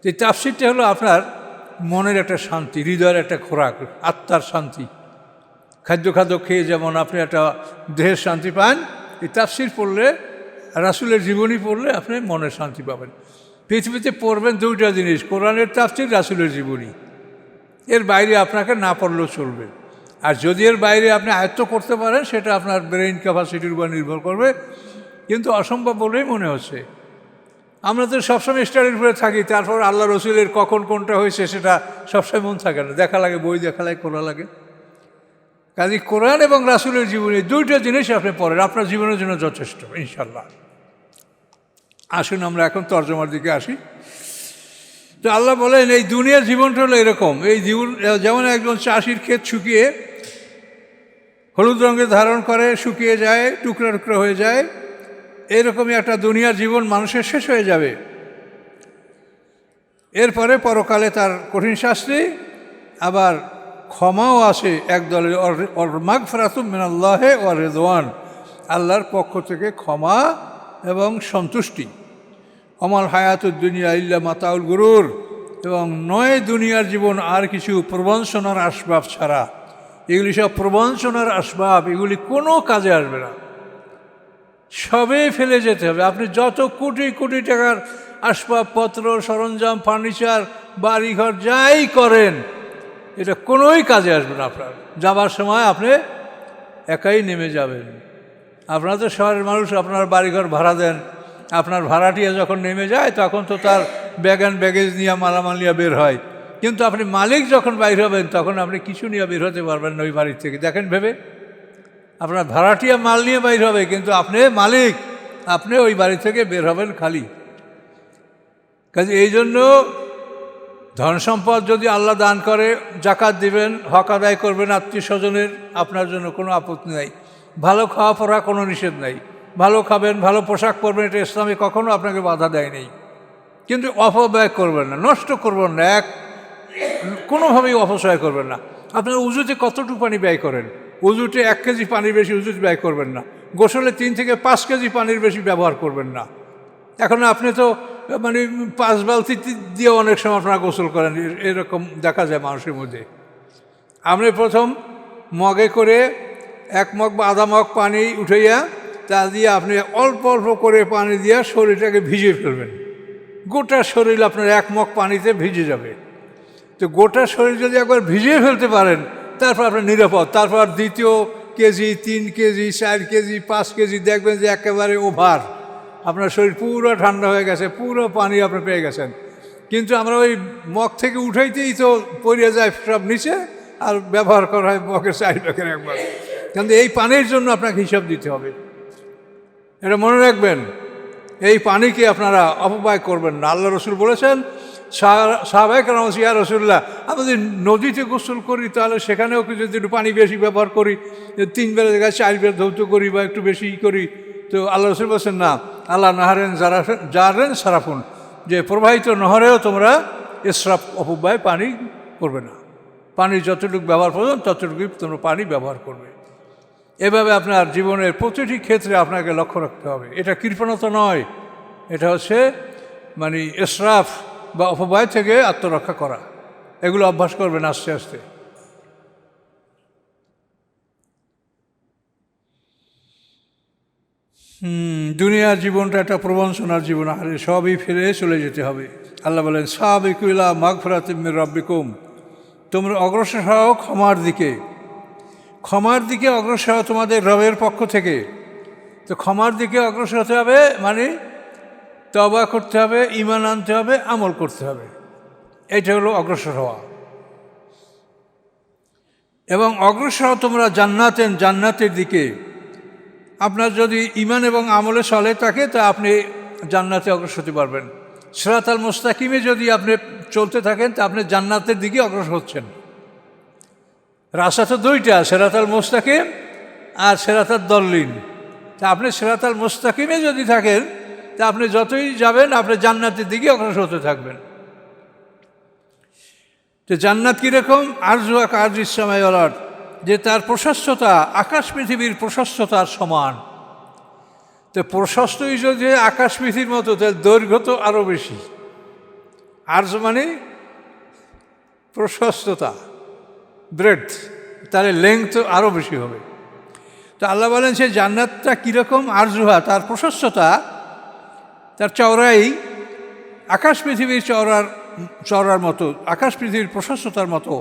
এই তাফসিরটা হলো আপনার মনের একটা শান্তি, হৃদয়ের একটা খোরাক, আত্মার শান্তি। খাদ্য খেয়ে যেমন আপনি একটা দেহের শান্তি পান, এই তাফসির পড়লে, রাসূলের জীবনী পড়লে আপনি মনের শান্তি পাবেন। পৃথিবীতে পড়বেন দুইটা জিনিস, কোরআনের তাফসির, রাসূলের জীবনী। এর বাইরে আপনাকে না পড়লেও চলবে। আর যদি এর বাইরে আপনি আয়ত্ত করতে পারেন, সেটা আপনার ব্রেইন ক্যাপাসিটির উপর নির্ভর করবে, কিন্তু অসম্ভব বলেই মনে হচ্ছে। আমরা তো সবসময় স্টাডির উপরে থাকি, তারপর আল্লাহ রসুলের কখন কোনটা হয়েছে সেটা সবসময় মন থাকে না, দেখা লাগে, বই দেখা লাগে, করা লাগে। কাজে কোরআন এবং রাসূলের জীবনী দুইটা জিনিস আপনি পড়েন, আপনার জীবনের জন্য যথেষ্ট ইনশাল্লাহ। আসুন আমরা এখন তর্জমার দিকে আসি। তো আল্লাহ বলেন এই দুনিয়ার জীবনটা হলো এরকম। এই জীবন যেমন একজন চাষির ক্ষেত শুকিয়ে হলুদ রঙে ধারণ করে, শুকিয়ে যায়, টুকরা টুকরা হয়ে যায়, এরকমই একটা দুনিয়ার জীবন মানুষের শেষ হয়ে যাবে। এরপরে পরকালে তার কঠিন শাস্তি, আবার ক্ষমাও আসে একদলের, মাগফিরাতুম মিনাল্লাহি ওয়া রিদওয়ান, আল্লাহর পক্ষ থেকে ক্ষমা এবং সন্তুষ্টি। অমাল হায়াতুদ দুনিয়া ইল্লা মাতাউল গুরুর, এবং নয় দুনিয়ার জীবন আর কিছু প্রবঞ্চনার আসবাব ছাড়া। এগুলি সব প্রবঞ্চনার আসবাব, এগুলি কোনো কাজে আসবে না, সবে ফেলে যেতে হবে। আপনি যত কোটি কোটি টাকার আসবাবপত্র, সরঞ্জাম, ফার্নিচার, বাড়িঘর যাই করেন, এটা কোনোই কাজে আসবে না। আপনার যাবার সময় আপনি একাই নেমে যাবেন। আপনারা তো শহরের মানুষ, আপনার বাড়িঘর ভাড়া দেন, আপনার ভাড়াটিয়া যখন নেমে যায় তখন তো তার ব্যাগ অ্যান্ড ব্যাগেজ নিয়ে, মালামাল নিয়ে বের হয়। কিন্তু আপনি মালিক যখন বাইর হবেন, তখন আপনি কিছু নিয়ে বের হতে পারবেন না ওই বাড়ির থেকে। দেখেন ভেবে, আপনার ভাড়াটিয়া মাল নিয়ে বাইর হবে, কিন্তু আপনি মালিক, আপনি ওই বাড়ি থেকে বের হবেন খালি। কাজে এই জন্য ধন সম্পদ যদি আল্লাহ দান করে, জাকাত দিবেন, হক আদায় করবেন আত্মীয় স্বজনের, আপনার জন্য কোনো আপত্তি নাই। ভালো খাওয়া পড়া কোনো নিষেধ নাই, ভালো খাবেন, ভালো পোশাক পরবেন, এটা ইসলামে কখনো আপনাকে বাধা দেয় নেই। কিন্তু অপব্যয় করবেন না, নষ্ট করবেন না, কোনোভাবেই অপচয় করবেন না। আপনার উজুতে কতটুকু পানি ব্যয় করেন? উজুতে 1 কেজি পানির বেশি উজুতে ব্যয় করবেন না। গোসলে 3 থেকে 5 কেজি পানির বেশি ব্যবহার করবেন না। এখন আপনি তো 5 বালতি দিয়ে অনেক সময় আপনারা গোসল করেন, এরকম দেখা যায় মানুষের মধ্যে। আপনি প্রথম মগে করে 1 মগ বা আধা মগ পানি উঠাইয়া, তা দিয়ে আপনি অল্প অল্প করে পানি দিয়ে শরীরটাকে ভিজিয়ে ফেলবেন। গোটা শরীর আপনার 1 মগ পানিতে ভিজে যাবে। তো গোটা শরীর যদি একবার ভিজিয়ে ফেলতে পারেন, তারপর আপনার নিরাপদ। তারপর 2 কেজি, 3 কেজি, 4 কেজি, 5 কেজি দেখবেন যে একেবারে ওভার, আপনার শরীর পুরো ঠান্ডা হয়ে গেছে, পুরো পানি আপনি পেয়ে গেছেন। কিন্তু আমরা ওই মগ থেকে উঠাইতেই তো পড়ে যায় সব নিচে, আর ব্যবহার করা হয় মগের 4 ভাগের 1 ভাগ। কিন্তু এই পানির জন্য আপনাকে হিসাব দিতে হবে, এটা মনে রাখবেন। এই পানিকে আপনারা অপব্যয় করবেন না। আল্লাহ রসুল বলেছেন, সাহাবায়ে কেরাম বলছেন, ইয়া রাসূলুল্লাহ, আমরা যদি নদীতে গোসল করি, তাহলে সেখানেও যদি একটু পানি বেশি ব্যবহার করি, 3 বেলা জায়গায় 4 বেলা ধৌত করি বা একটু বেশি করি। তো আল্লাহ রসুল বলছেন, না, আল্লাহ নাহারেন জারেন সারাফুন, যে প্রবাহিত নহরেও তোমরা ইসরাফ, অপব্যয় পানি করবে না। পানির যতটুকু ব্যবহার প্রয়োজন ততটুকুই তোমরা পানি ব্যবহার করবে। এভাবে আপনার জীবনের প্রতিটি ক্ষেত্রে আপনাকে লক্ষ্য রাখতে হবে। এটা কৃপণতা নয়, এটা হচ্ছে ইসরাফ বা অপব্যয় থেকে আত্মরক্ষা করা। এগুলো অভ্যাস করবেন আস্তে আস্তে। দুনিয়ার জীবনটা একটা প্রবঞ্চনার জীবন, আর সবই ফিরে চলে যেতে হবে। আল্লাহ বলেন, সাবিকু ইলা মাগফিরাতিম মির রাব্বিকুম, তোমরা অগ্রসর হও ক্ষমার দিকে। ক্ষমার দিকে অগ্রসর হও তোমাদের রবের পক্ষ থেকে। তো ক্ষমার দিকে অগ্রসর হতে হবে, তওবা করতে হবে, ঈমান আনতে হবে, আমল করতে হবে। এটা হলো অগ্রসর হওয়া। এবং অগ্রসর হও তোমরা জান্নাতের দিকে। আপনার যদি ঈমান এবং আমলে চলে থাকে, তা আপনি জান্নাতে অগ্রসর হতে পারবেন। সিরাতাল মুস্তাকিমে যদি আপনি চলতে থাকেন, তা আপনি জান্নাতের দিকে অগ্রসর হচ্ছেন। রাস্তা তো 2টা, সিরাতাল মুস্তাকিম আর সিরাতাদ দল্লিন। তা আপনি সিরাতাল মুস্তাকিমে যদি থাকেন, তা তা আপনি যতই যাবেন আপনি জান্নাতের দিকে অগ্রসর হতে থাকবেন। তো জান্নাত কীরকম? আরজুয়া কারজিস সামাই ওয়াল আরদ, যে তার প্রশস্ততা আকাশ পৃথিবীর প্রশস্ততার সমান। তো প্রশস্তই যদি আকাশ পৃথিবীর মতো, তার দৈর্ঘ্য তো আরও বেশি। আরজ মানে প্রশস্ততা, ব্রেডথ, তাহলে লেংথ আরও বেশি হবে। তো আল্লাহ বলেন সে জান্নাতটা কীরকম? আরজুহা, তার প্রশস্ততা, তার চওড়াই আকাশ পৃথিবীর চওড়ার মতো, আকাশ পৃথিবীর প্রশস্ততার মতো।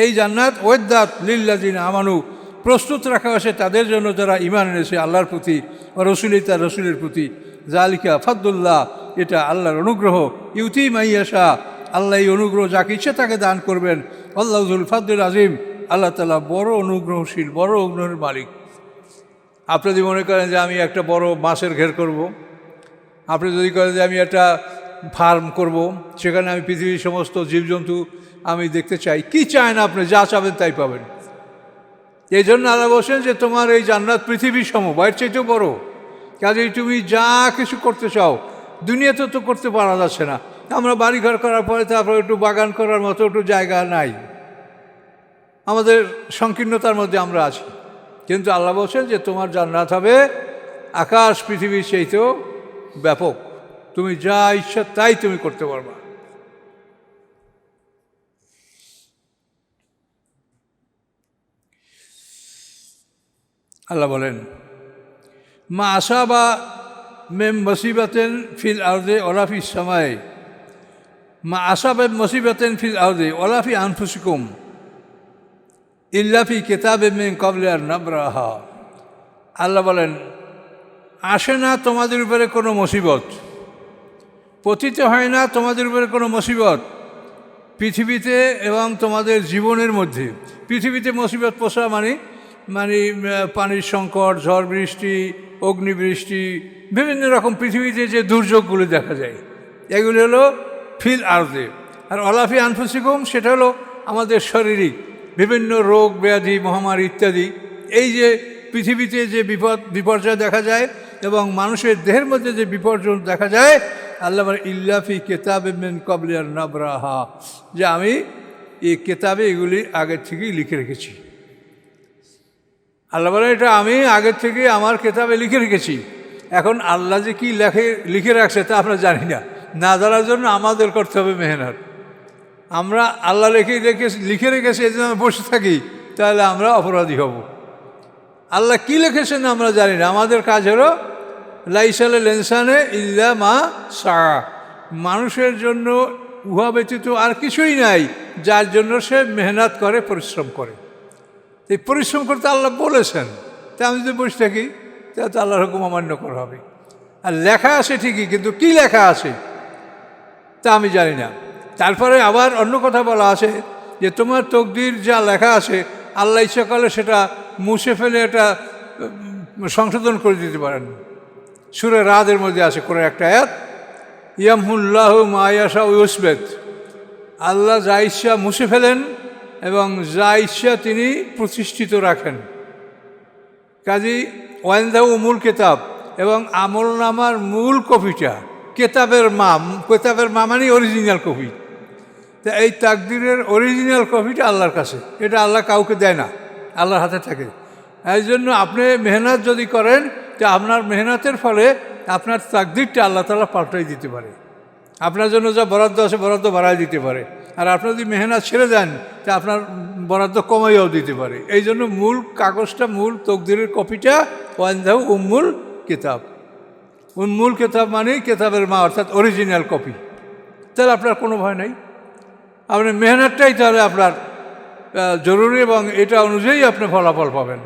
এই জান্নাত ওয়েদ্দাত লিল্লাযিনা আমানু, প্রস্তুত রাখা হয়েছে তাদের জন্য যারা ঈমান এনেছে আল্লাহর প্রতি ও তার রসুলের প্রতি। জালিকা ফাদলুল্লাহ, এটা আল্লাহর অনুগ্রহ। ইউতি মাইয়াশা, আল্লাহ এই অনুগ্রহ যাকে ইচ্ছে তাকে দান করবেন। আল্লাহ যুল ফাদলুল আজিম, আল্লাহ তাআলা বড় অনুগ্রহশীল, বড় অনুগ্রহের মালিক। আপনি যদি মনে করেন যে আমি একটা বড় মাছের ঘের করব, আপনি যদি করেন যে আমি একটা ফার্ম করব, সেখানে আমি পৃথিবীর সমস্ত জীবজন্তু আমি দেখতে চাই, কি চায় না আপনি? যা চাবেন তাই পাবেন। এই জন্য আল্লাহ বলছেন যে তোমার এই জান্নাত পৃথিবীর সম, বাইরের চাইতেও বড়। কাজেই তুমি যা কিছু করতে চাও দুনিয়াতে তো করতে পারা যাচ্ছে না। আমরা বাড়িঘর করার পরে তারপরে একটু বাগান করার মতো একটু জায়গা নাই, আমাদের সংকীর্ণতার মধ্যে আমরা আছি। কিন্তু আল্লাহ বলছেন যে তোমার জান্নাত হবে আকাশ পৃথিবীর চাইতেও ব্যাপক, তুমি যা ইচ্ছা তাই তুমি করতে পারবা। আল্লাহ বলেন মা আসাবা মেম মুসিবাতেন ফিল আরদে ওয়ালা ফিস সামাই, মা আসাবা মুসিবাতেন ফিল আরদে ওয়ালা ফি আনফুসিকুম ইল্লা ফি কিতাবিম মিন ক্বাবলি আন নাবরাহা। আল্লাহ বলেন আসে না তোমাদের উপরে কোনো মুসিবত, পতিত হয় না তোমাদের উপরে কোনো মুসিবত পৃথিবীতে এবং তোমাদের জীবনের মধ্যে। পৃথিবীতে মুসিবত পোষা মানে পানির সংকট, ঝড় বৃষ্টি, অগ্নিবৃষ্টি, বিভিন্ন রকম পৃথিবীতে যে দুর্যোগগুলো দেখা যায়, এগুলি হলো ফিল আরদে। আর ওয়ালাফি আনফুসিকুম, সেটা হলো আমাদের শারীরিক বিভিন্ন রোগ ব্যাধি, মহামারী ইত্যাদি। এই যে পৃথিবীতে যে বিপর্যয় দেখা যায় এবং মানুষের দেহের মধ্যে যে বিপর্যয় দেখা যায়, আল্লাহ বলেন ইল্লা ফি কিতাবিম মিন ক্বাবলি আন নাবরাহা, যে আমি এই কিতাবে এগুলি আগের থেকেই লিখে রেখেছি। আল্লাহ বলেন এটা আমি আগের থেকে আমার কিতাবে লিখে রেখেছি। এখন আল্লাহ যে কী লিখে রাখছে তা আমরা জানি না, না জানার জন্য আমাদের করতে হবে মেহনত। আমরা আল্লাহ লিখে রেখেছি এই জন্য বসে থাকি, তাহলে আমরা অপরাধী হব। আল্লাহ কী লিখেছেন আমরা জানি না, আমাদের কাজ হলো লাইসালে লেনসানে ইল্লা মা সা, মানুষের জন্য উহা ব্যতীত আর কিছুই নাই যার জন্য সে মেহনত করে, পরিশ্রম করে। এই পরিশ্রম করতে আল্লাহ বলেছেন, তা আমি যদি বসে থাকি তাহলে তো আল্লাহর হুকুম অমান্য করা হবে। আর লেখা আছে ঠিকই, কিন্তু কি লেখা আছে তা আমি জানি না। তারপরে আবার অন্য কথা বলা আছে যে তোমার তকদির যা লেখা আছে আল্লাহ ইচ্ছা করলে সেটা মুছে ফেলে এটা সংশোধন করে দিতে পারেন। সূরা রাদের মধ্যে আছে করে একটা আয়াত, ইয়ামহুল্লাহু মা ইয়াশা ওয়া ইউসবিত, আল্লাহ যা ইচ্ছা মুছে ফেলেন এবং যা ইচ্ছা তিনি প্রতিষ্ঠিত রাখেন। কাজী ওয়াইন্দাউ মূল কেতাব, এবং আমলনামার মূল কপিটা কেতাবের মা মানে অরিজিনাল কপি। তা এই তাকদিরের অরিজিনাল কপিটা আল্লাহর কাছে, এটা আল্লাহ কাউকে দেয় না, আল্লাহর হাতে থাকে। এই জন্য আপনি মেহনত যদি করেন, তা আপনার মেহনতের ফলে আপনার তাকদিরটা আল্লাহ তাআলা পাল্টাই দিতে পারে। আপনার জন্য যা বরাদ্দ আছে বরাদ্দ বাড়াই দিতে পারে, আর আপনি যদি মেহনত ছেড়ে দেন তা আপনার বরাদ্দ কমাইয়াও দিতে পারে। এই জন্য মূল কাগজটা, মূল তকদিরের কপিটা ওয়াইন্দাহু উম্মুল কিতাব। উম্মুল কিতাব মানে কেতাবের মা, অর্থাৎ অরিজিনাল কপি। তাহলে আপনার কোনো ভয় নাই, আপনার মেহনতটাই তাহলে আপনার জরুরি এবং এটা অনুযায়ী আপনি ফলাফল পাবেন।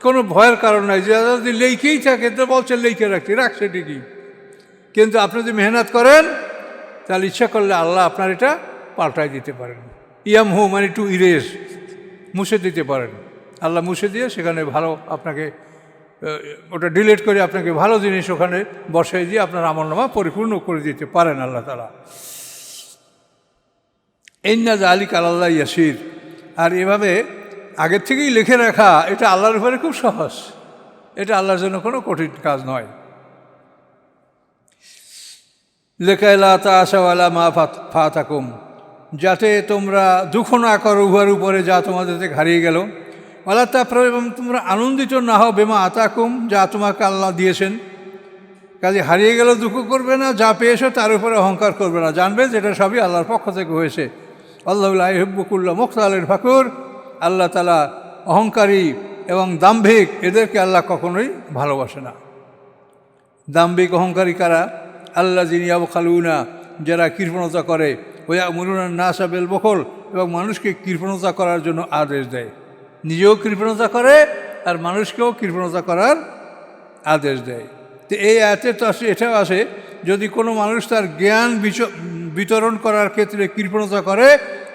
কোনো ভয়ের কারণ নাই। যে যদি লেখেই থাকে তো বলছে লিখে রাখছে ঠিকই, কিন্তু আপনি যদি মেহনত করেন তাহলে ইচ্ছা করলে আল্লাহ আপনার এটা পাল্টাই দিতে পারেন। ইয়ামহু মানে টু ইরেজ, মুছে দিতে পারেন। আল্লাহ মুছে দিয়ে সেখানে ভালো আপনাকে ওটা ডিলিট করে আপনাকে ভালো জিনিস ওখানে বসাই দিয়ে আপনার আমলনামা পরিপূর্ণ করে দিতে পারেন আল্লাহ তাআলা। ইন্না যালিকা আলাল্লাহ ইয়াসির, আর এভাবে আগের থেকেই লিখে রাখা এটা আল্লাহর উপরে খুব সহজ, এটা আল্লাহর জন্য কোনো কঠিন কাজ নয়। লেকাইলা তাসাওয়ালা মা ফাতাকুম, যাতে তোমরা দুঃখ না করো উহার উপরে যা তোমাদের থেকে হারিয়ে গেল। ওয়ালা তাফরাহু, এবং তোমরা আনন্দিত না হও বেমা আতাকুম, যা তোমাকে আল্লাহ দিয়েছেন। কাজে হারিয়ে গেল দুঃখ করবে না, যা পেয়েছো তার উপরে অহংকার করবে না, জানবে যেটা সবই আল্লাহর পক্ষ থেকে হয়েছে। আল্লাহু লা ইউহিব্বু কুল্লা মুখতালিন ফাকুর, আল্লাহ তাআলা অহংকারী এবং দাম্ভিক এদেরকে আল্লাহ কখনোই ভালোবাসে না। দাম্ভিক অহংকারী কারা? আল্লাযিনা ইয়াবখালুনা, যারা কৃপণতা করে, ওয়ায়ামুরুনা নাসা বিল বুখল, এবং মানুষকে কৃপণতা করার জন্য আদেশ দেয়। নিজেও কৃপণতা করে আর মানুষকেও কৃপণতা করার আদেশ দেয়। তো এই আয়াতে তো এটাও আছে, যদি কোনো মানুষ তার জ্ঞান বিতরণ করার ক্ষেত্রে কৃপণতা করে,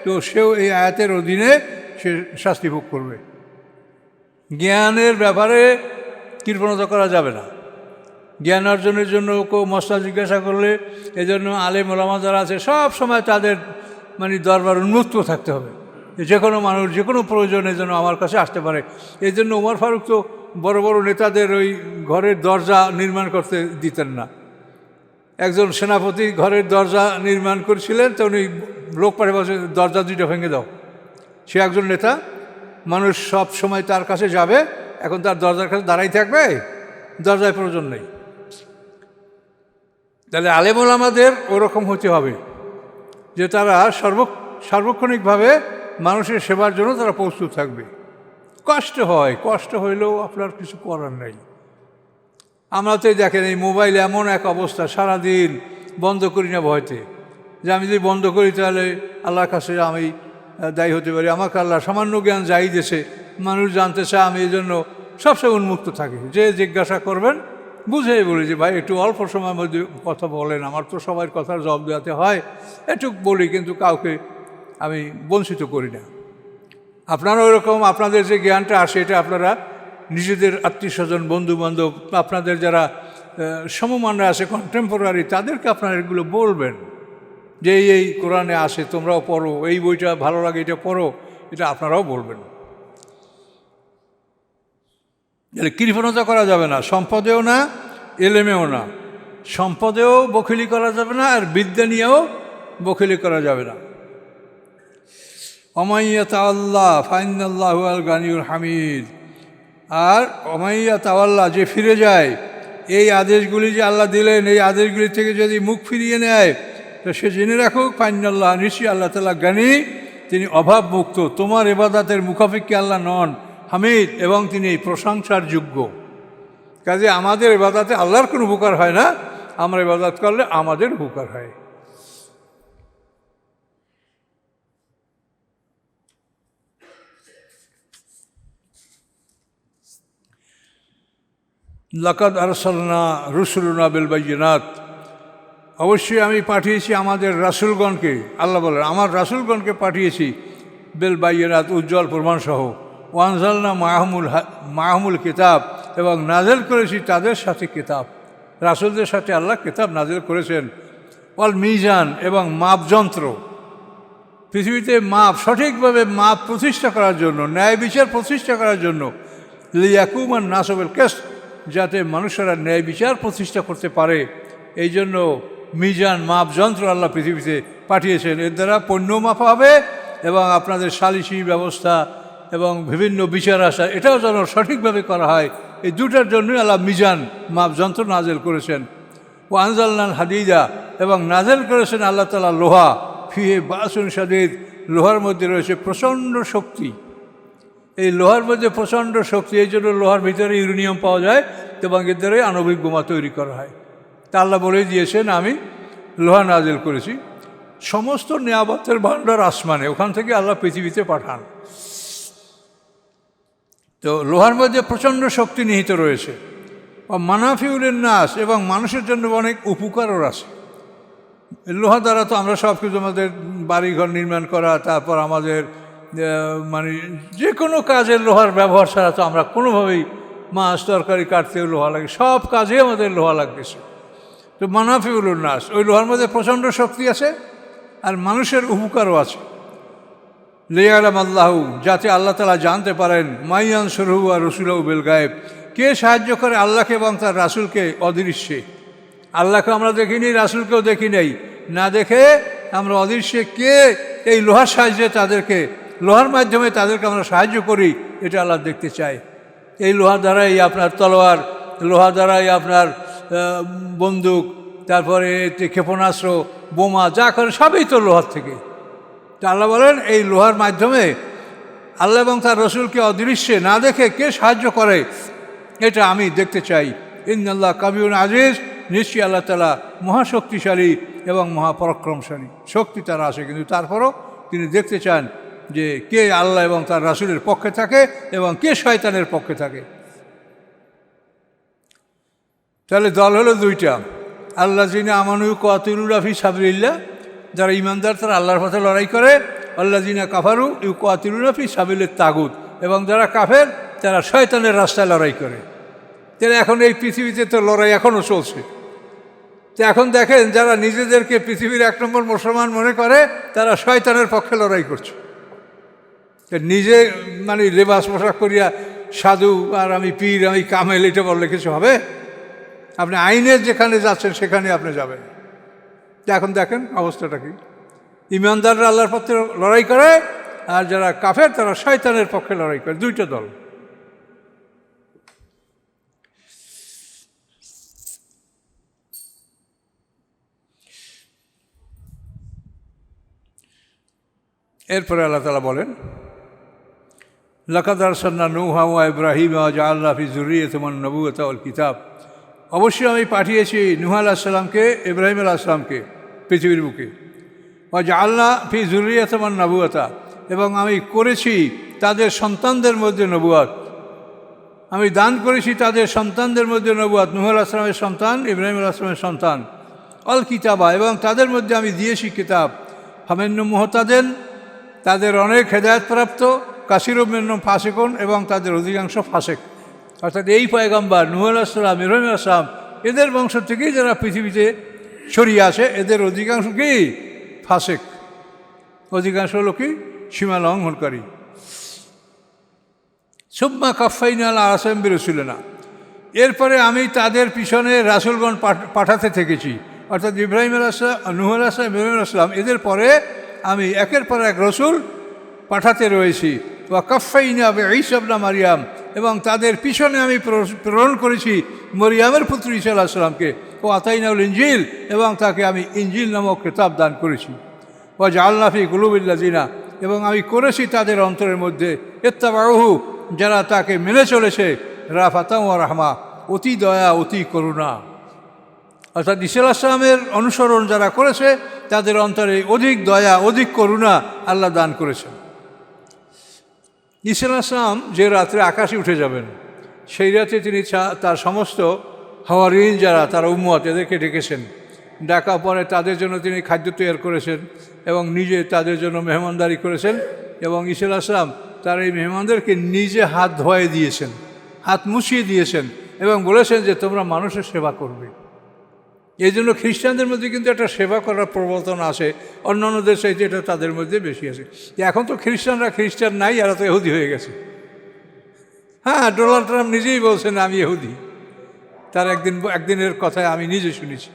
তো সেও এই আয়াতের অধীনে সে শাস্তি ভোগ করবে। জ্ঞানের ব্যাপারে কৃপণতা করা যাবে না। জ্ঞান অর্জনের জন্য কেউ মশলা জিজ্ঞাসা করলে, এজন্য আলেম ওলামা যারা আছে সব সময় তাদের দরবার উন্মুক্ত থাকতে হবে, যে কোনো মানুষ যে কোনো প্রয়োজনে যেন আমার কাছে আসতে পারে। এই জন্য ওমর ফারুক তো বড় বড় নেতাদের ওই ঘরের দরজা নির্মাণ করতে দিতেন না। একজন সেনাপতি ঘরের দরজা নির্মাণ করেছিলেন, তো উনি লোক পাঠিয়ে বসে, দরজা দুইটা ভেঙে দাও। সে একজন নেতা, মানুষ সব সময় তার কাছে যাবে, এখন তার দরজার কাছে দাঁড়াই থাকবে? দরজায় প্রয়োজন নেই। তাহলে আলেম ওলামাদের ওরকম হতে হবে যে তারা সার্বক্ষণিকভাবে মানুষের সেবার জন্য তারা প্রস্তুত থাকবে। কষ্ট হয়, কষ্ট হইলেও আপনার কিছু করার নেই। আমরা তো দেখেন এই মোবাইল এমন এক অবস্থা, সারাদিন বন্ধ করি না ভয়তে, যে আমি যদি বন্ধ করি তাহলে আল্লাহর কাছে আমি দায়ী হতে পারি। আমাকে আল্লাহ সামান্য জ্ঞান যাই দিয়েছে, মানুষ জানতে চায়, আমি এই জন্য সবসময় উন্মুক্ত থাকি। যে জিজ্ঞাসা করবেন বুঝেই বলি যে ভাই একটু অল্প সময়ের মধ্যে কথা বলেন, আমার তো সবার কথার জবাব দেওয়াতে হয়, একটু বলি, কিন্তু কাউকে আমি বঞ্চিত করি না। আপনারা ওইরকম আপনাদের যে জ্ঞানটা আসে এটা আপনারা নিজেদের আত্মীয় স্বজন বন্ধুবান্ধব আপনাদের যারা সমমানরা আছে কন্টেম্পোরারি তাদেরকে আপনারা এগুলো বলবেন যে এই কোরআনে আসে, তোমরাও পড়ো, এই বইটা ভালো লাগে এটা পড়ো, এটা আপনারাও বলবেন। কৃপণতা করা যাবে না, সম্পদেও না, এলেমেও না। সম্পদেও বখিলি করা যাবে না, আর বিদ্যা নিয়েও বখিলি করা যাবে না। অমাইয়া তাওয়াল্লাহ ফাইনাল্লাহু আল গানিউল হামিদ। আর অমাইয়া তাওয়াল্লাহ, যে ফিরে যায়, এই আদেশগুলি যে আল্লাহ দিলেন, এই আদেশগুলি থেকে যদি মুখ ফিরিয়ে নেয়, তো সে জেনে রাখুক ফাইনাল্লাহ, নিশ্চয়ই আল্লাহ তাআলা জ্ঞানী, তিনি অভাব মুক্ত, তোমার ইবাদতের মুখাপেক্ষী আল্লাহ নন, হামিদ, এবং তিনি প্রশংসার যোগ্য। কাজে আমাদের ইবাদতে আল্লাহর কোনো উপকার হয় না, আমরা ইবাদত করলে আমাদের উপকার হয়। লাকাদ আরসালনা রুসুলুনা বিল বাইয়িনাত, অবশ্যই আমি পাঠিয়েছি আমাদের রাসূলগণকে। আল্লাহ বলেন আমার রাসূলগণকে পাঠিয়েছি বিল বাইয়িনাত, উজ্জ্বল প্রমাণসহ। ওয়ানজালনা মাহমুল কিতাব, এবং নাজেল করেছি তাদের সাথে কিতাব। রাসূলদের সাথে আল্লাহ কিতাব নাজেল করেছেন। ওয়াল মিজান, এবং মাপযন্ত্র, পৃথিবীতে মাপ সঠিকভাবে মাপ প্রতিষ্ঠা করার জন্য, ন্যায় বিচার প্রতিষ্ঠা করার জন্য। লিয়াকুমান নাসু বিল কিসত, যাতে মানুষেরা ন্যায় বিচার প্রতিষ্ঠা করতে পারে, এই জন্য মিজান মাপযন্ত্র আল্লাহ পৃথিবীতে পাঠিয়েছেন। এর দ্বারা পণ্য মাপা হবে, এবং আপনাদের সালিসি ব্যবস্থা এবং বিভিন্ন বিচার আচার এটাও যেন সঠিকভাবে করা হয়। এই দুটার জন্যই আল্লাহ মিজান মাপযন্ত্র নাজেল করেছেন। ও আনজালনাল হাদিদা, এবং নাজেল করেছেন আল্লাহ তাআলা লোহা, ফিহে বাসুন শাদীদ, লোহার মধ্যে রয়েছে প্রচণ্ড শক্তি। এই লোহার মধ্যে প্রচণ্ড শক্তি, এই জন্য লোহার ভিতরে ইউরেনিয়াম পাওয়া যায়, এবং এর দ্বারাই আণবিক বোমা তৈরি করা হয়। তা আল্লাহ বলে দিয়েছেন আমি লোহা নাজেল করেছি। সমস্ত নিয়ামতের ভাণ্ডার আসমানে, ওখান থেকে আল্লাহ পৃথিবীতে পাঠান। তো লোহার মধ্যে প্রচণ্ড শক্তি নিহিত রয়েছে। মানাফিউল নাস, এবং মানুষের জন্য অনেক উপকারও আছে। লোহা দ্বারা তো আমরা সব কিছু, আমাদের বাড়িঘর নির্মাণ করা, তারপর আমাদের যে কোনো কাজে লোহার ব্যবহার ছাড়া তো আমরা কোনোভাবেই, মাছ তরকারি কাটতেও লোহা লাগে, সব কাজে আমাদের লোহা লাগতেছে। তো মানাফিউল নাস, ওই লোহার মধ্যে প্রচণ্ড শক্তি আছে, আর মানুষের উপকারও আছে। লিয়ালাম আল্লাহু, যাতে আল্লাহ তাআলা জানতে পারেন, মাইয়ানসুরহু আর রসুলহু বিল গায়েব, কে সাহায্য করে আল্লাহকে এবং তার রাসূলকে অদৃশ্যে। আল্লাহকে আমরা দেখিনি, রাসূলকেও দেখি নাই, না দেখে আমরা অদৃশ্যে কে এই লোহার সাহায্যে তাদেরকে, লোহার মাধ্যমে তাদেরকে আমরা সাহায্য করি, এটা আল্লাহ দেখতে চায়। এই লোহা দ্বারাই আপনার তলোয়ার, লোহা দ্বারাই আপনার বন্দুক, তারপরে ক্ষেপণাস্ত্র, বোমা যা করে সবই তো লোহার থেকে। তা আল্লাহ বলেন এই লোহার মাধ্যমে আল্লাহ এবং তার রসুলকে অদৃশ্যে না দেখে কে সাহায্য করে, এটা আমি দেখতে চাই। ইন্নাল্লাহ কাবিউন আজিজ, নিশ্চয়ই আল্লাহ তাআলা মহাশক্তিশালী এবং মহাপরাক্রমশালী। শক্তি তার আছে, কিন্তু তারপরও তিনি দেখতে চান যে কে আল্লাহ এবং তার রাসূলের পক্ষে থাকে এবং কে শয়তানের পক্ষে থাকে। তাহলে দল হলো দুইটা, আল্লাযিনা আমানু ইউকাতিলুনা ফি সাবিলিল্লাহ, যারা ইমানদার তারা আল্লাহর পথে লড়াই করে, আল্লাযিনা কাফারু ইউকাতিলুনা ফি সাবিলিত তাগুত, এবং যারা কাফের তারা শয়তানের রাস্তায় লড়াই করে। তাহলে এখন এই পৃথিবীতে তো লড়াই এখনও চলছে। তো এখন দেখেন যারা নিজেদেরকে পৃথিবীর 1 নম্বর মুসলমান মনে করে তারা শয়তানের পক্ষে লড়াই করছে। নিজে মানে লেবাস পোশাক করিয়া সাধু আর আমি পীর, আমি কামেল, এটা বললে কিছু হবে? আপনি আইনের যেখানে যাচ্ছেন সেখানে আপনি যাবেন। এখন দেখেন অবস্থাটা কি, ইমানদাররা আল্লাহর পক্ষে লড়াই করে আর যারা কাফের তারা শয়তানের পক্ষে লড়াই করে। দুইটা দল। এরপরে আল্লাহ তাআলা বলেন, লাকাদ আরসালনা নূহা ওয়া ইব্রাহিমা ওয়া জাআলনা ফি যুররিয়্যাতিহিমুন নবুওয়াতা ওয়াল কিতাব, অবশ্যই আমি পাঠিয়েছি নূহ আলাইহিস সালামকে, ইব্রাহিম আলাইহিস সালামকে পৃথিবীর বুকে। ওয়া জাআলনা ফি যুররিয়্যাতিহিমুন নবুওয়াতা, এবং আমি করেছি তাদের সন্তানদের মধ্যে নবুয়াত, আমি দান করেছি তাদের সন্তানদের মধ্যে নবুয়াত, নূহ আলাইহিস সালামের সন্তান, ইব্রাহিম আলাইহিস সালামের সন্তান, অল কিতাবা, এবং তাদের মধ্যে আমি দিয়েছি কিতাব, ফামিনহুম মুহতাদিন, তাদের অনেক হেদায়েতপ্রাপ্ত, কাসীরুম মিনহুম ফাসিকুন, এবং তাদের অধিকাংশ ফাসেক। অর্থাৎ এই পয়গম্বর নূহ আলাইহিস সালাম, ইব্রাহিম আলাইহিস সালাম, এদের বংশ থেকেই যারা পৃথিবীতে ছড়িয়ে আসে, এদের অধিকাংশ কি ফাসেক, অধিকাংশ হলো কি সীমা লঙ্ঘনকারী। সুম্মা কাফাইনা আলা আরসালিহিম বিরুসুলিনা, এরপরে আমি তাদের পিছনে রাসূলগণ পাঠাতে থেকেছি। অর্থাৎ ইব্রাহিম আলাইহিস সালাম, নূহ আলাইহিস সালাম, ইব্রাহিম আলাইহিস সালাম, এদের পরে আমি একের পর এক রসুল পাঠাতে রয়েছি। ওয়া কাফাইনা বিঈসা ইবনে মারইয়াম, এবং তাদের পিছনে আমি প্রেরণ করেছি মরিয়ামের পুত্র ঈসা আলাইহিস সালামকে। ও আতাইনাউল ইনজিল, এবং তাকে আমি ইনজিল নামক কিতাব দান করেছি। ওয়া জাআলনা ফি কুলুবিল্লাযিনা, এবং আমি করেছি তাদের অন্তরের মধ্যে ইত্তাবাউহু, যারা তাকে মেনে চলেছে, রাফাতাম ওয়া রাহমা, অতি দয়া অতি করুণা। অর্থাৎ ঈসা আলাইহিস সালামের অনুসরণ যারা করেছে তাদের অন্তরে অধিক দয়া অধিক করুণা আল্লাহ দান করেছেন। ঈসা আলাইহিস সালাম যে রাত্রে আকাশে উঠে যাবেন, সেই রাতে তিনি তার সমস্ত হাওয়ারিন যারা তার উম্মত, এদেরকে ডেকেছেন। ডাকা পরে তাদের জন্য তিনি খাদ্য তৈরি করেছেন এবং নিজে তাদের জন্য মেহমানদারি করেছেন। এবং ঈসা আলাইহিস সালাম তার এই মেহমানদেরকে নিজে হাত ধোয়াই দিয়েছেন, হাত মুছিয়ে দিয়েছেন, এবং বলেছেন যে তোমরা মানুষের সেবা করবে। এই জন্য খ্রিস্টানদের মধ্যে কিন্তু একটা সেবা করার প্রবর্তন আসে, অন্যান্যদের চাইতে এটা তাদের মধ্যে বেশি আছে। এখন তো খ্রিস্টানরা খ্রিস্টান নাই, এরা তো ইহুদি হয়ে গেছে। হ্যাঁ, ডোনাল্ড ট্রাম্প নিজেই বলছেন আমি ইহুদি, তার একদিনের কথায় আমি নিজে শুনেছি।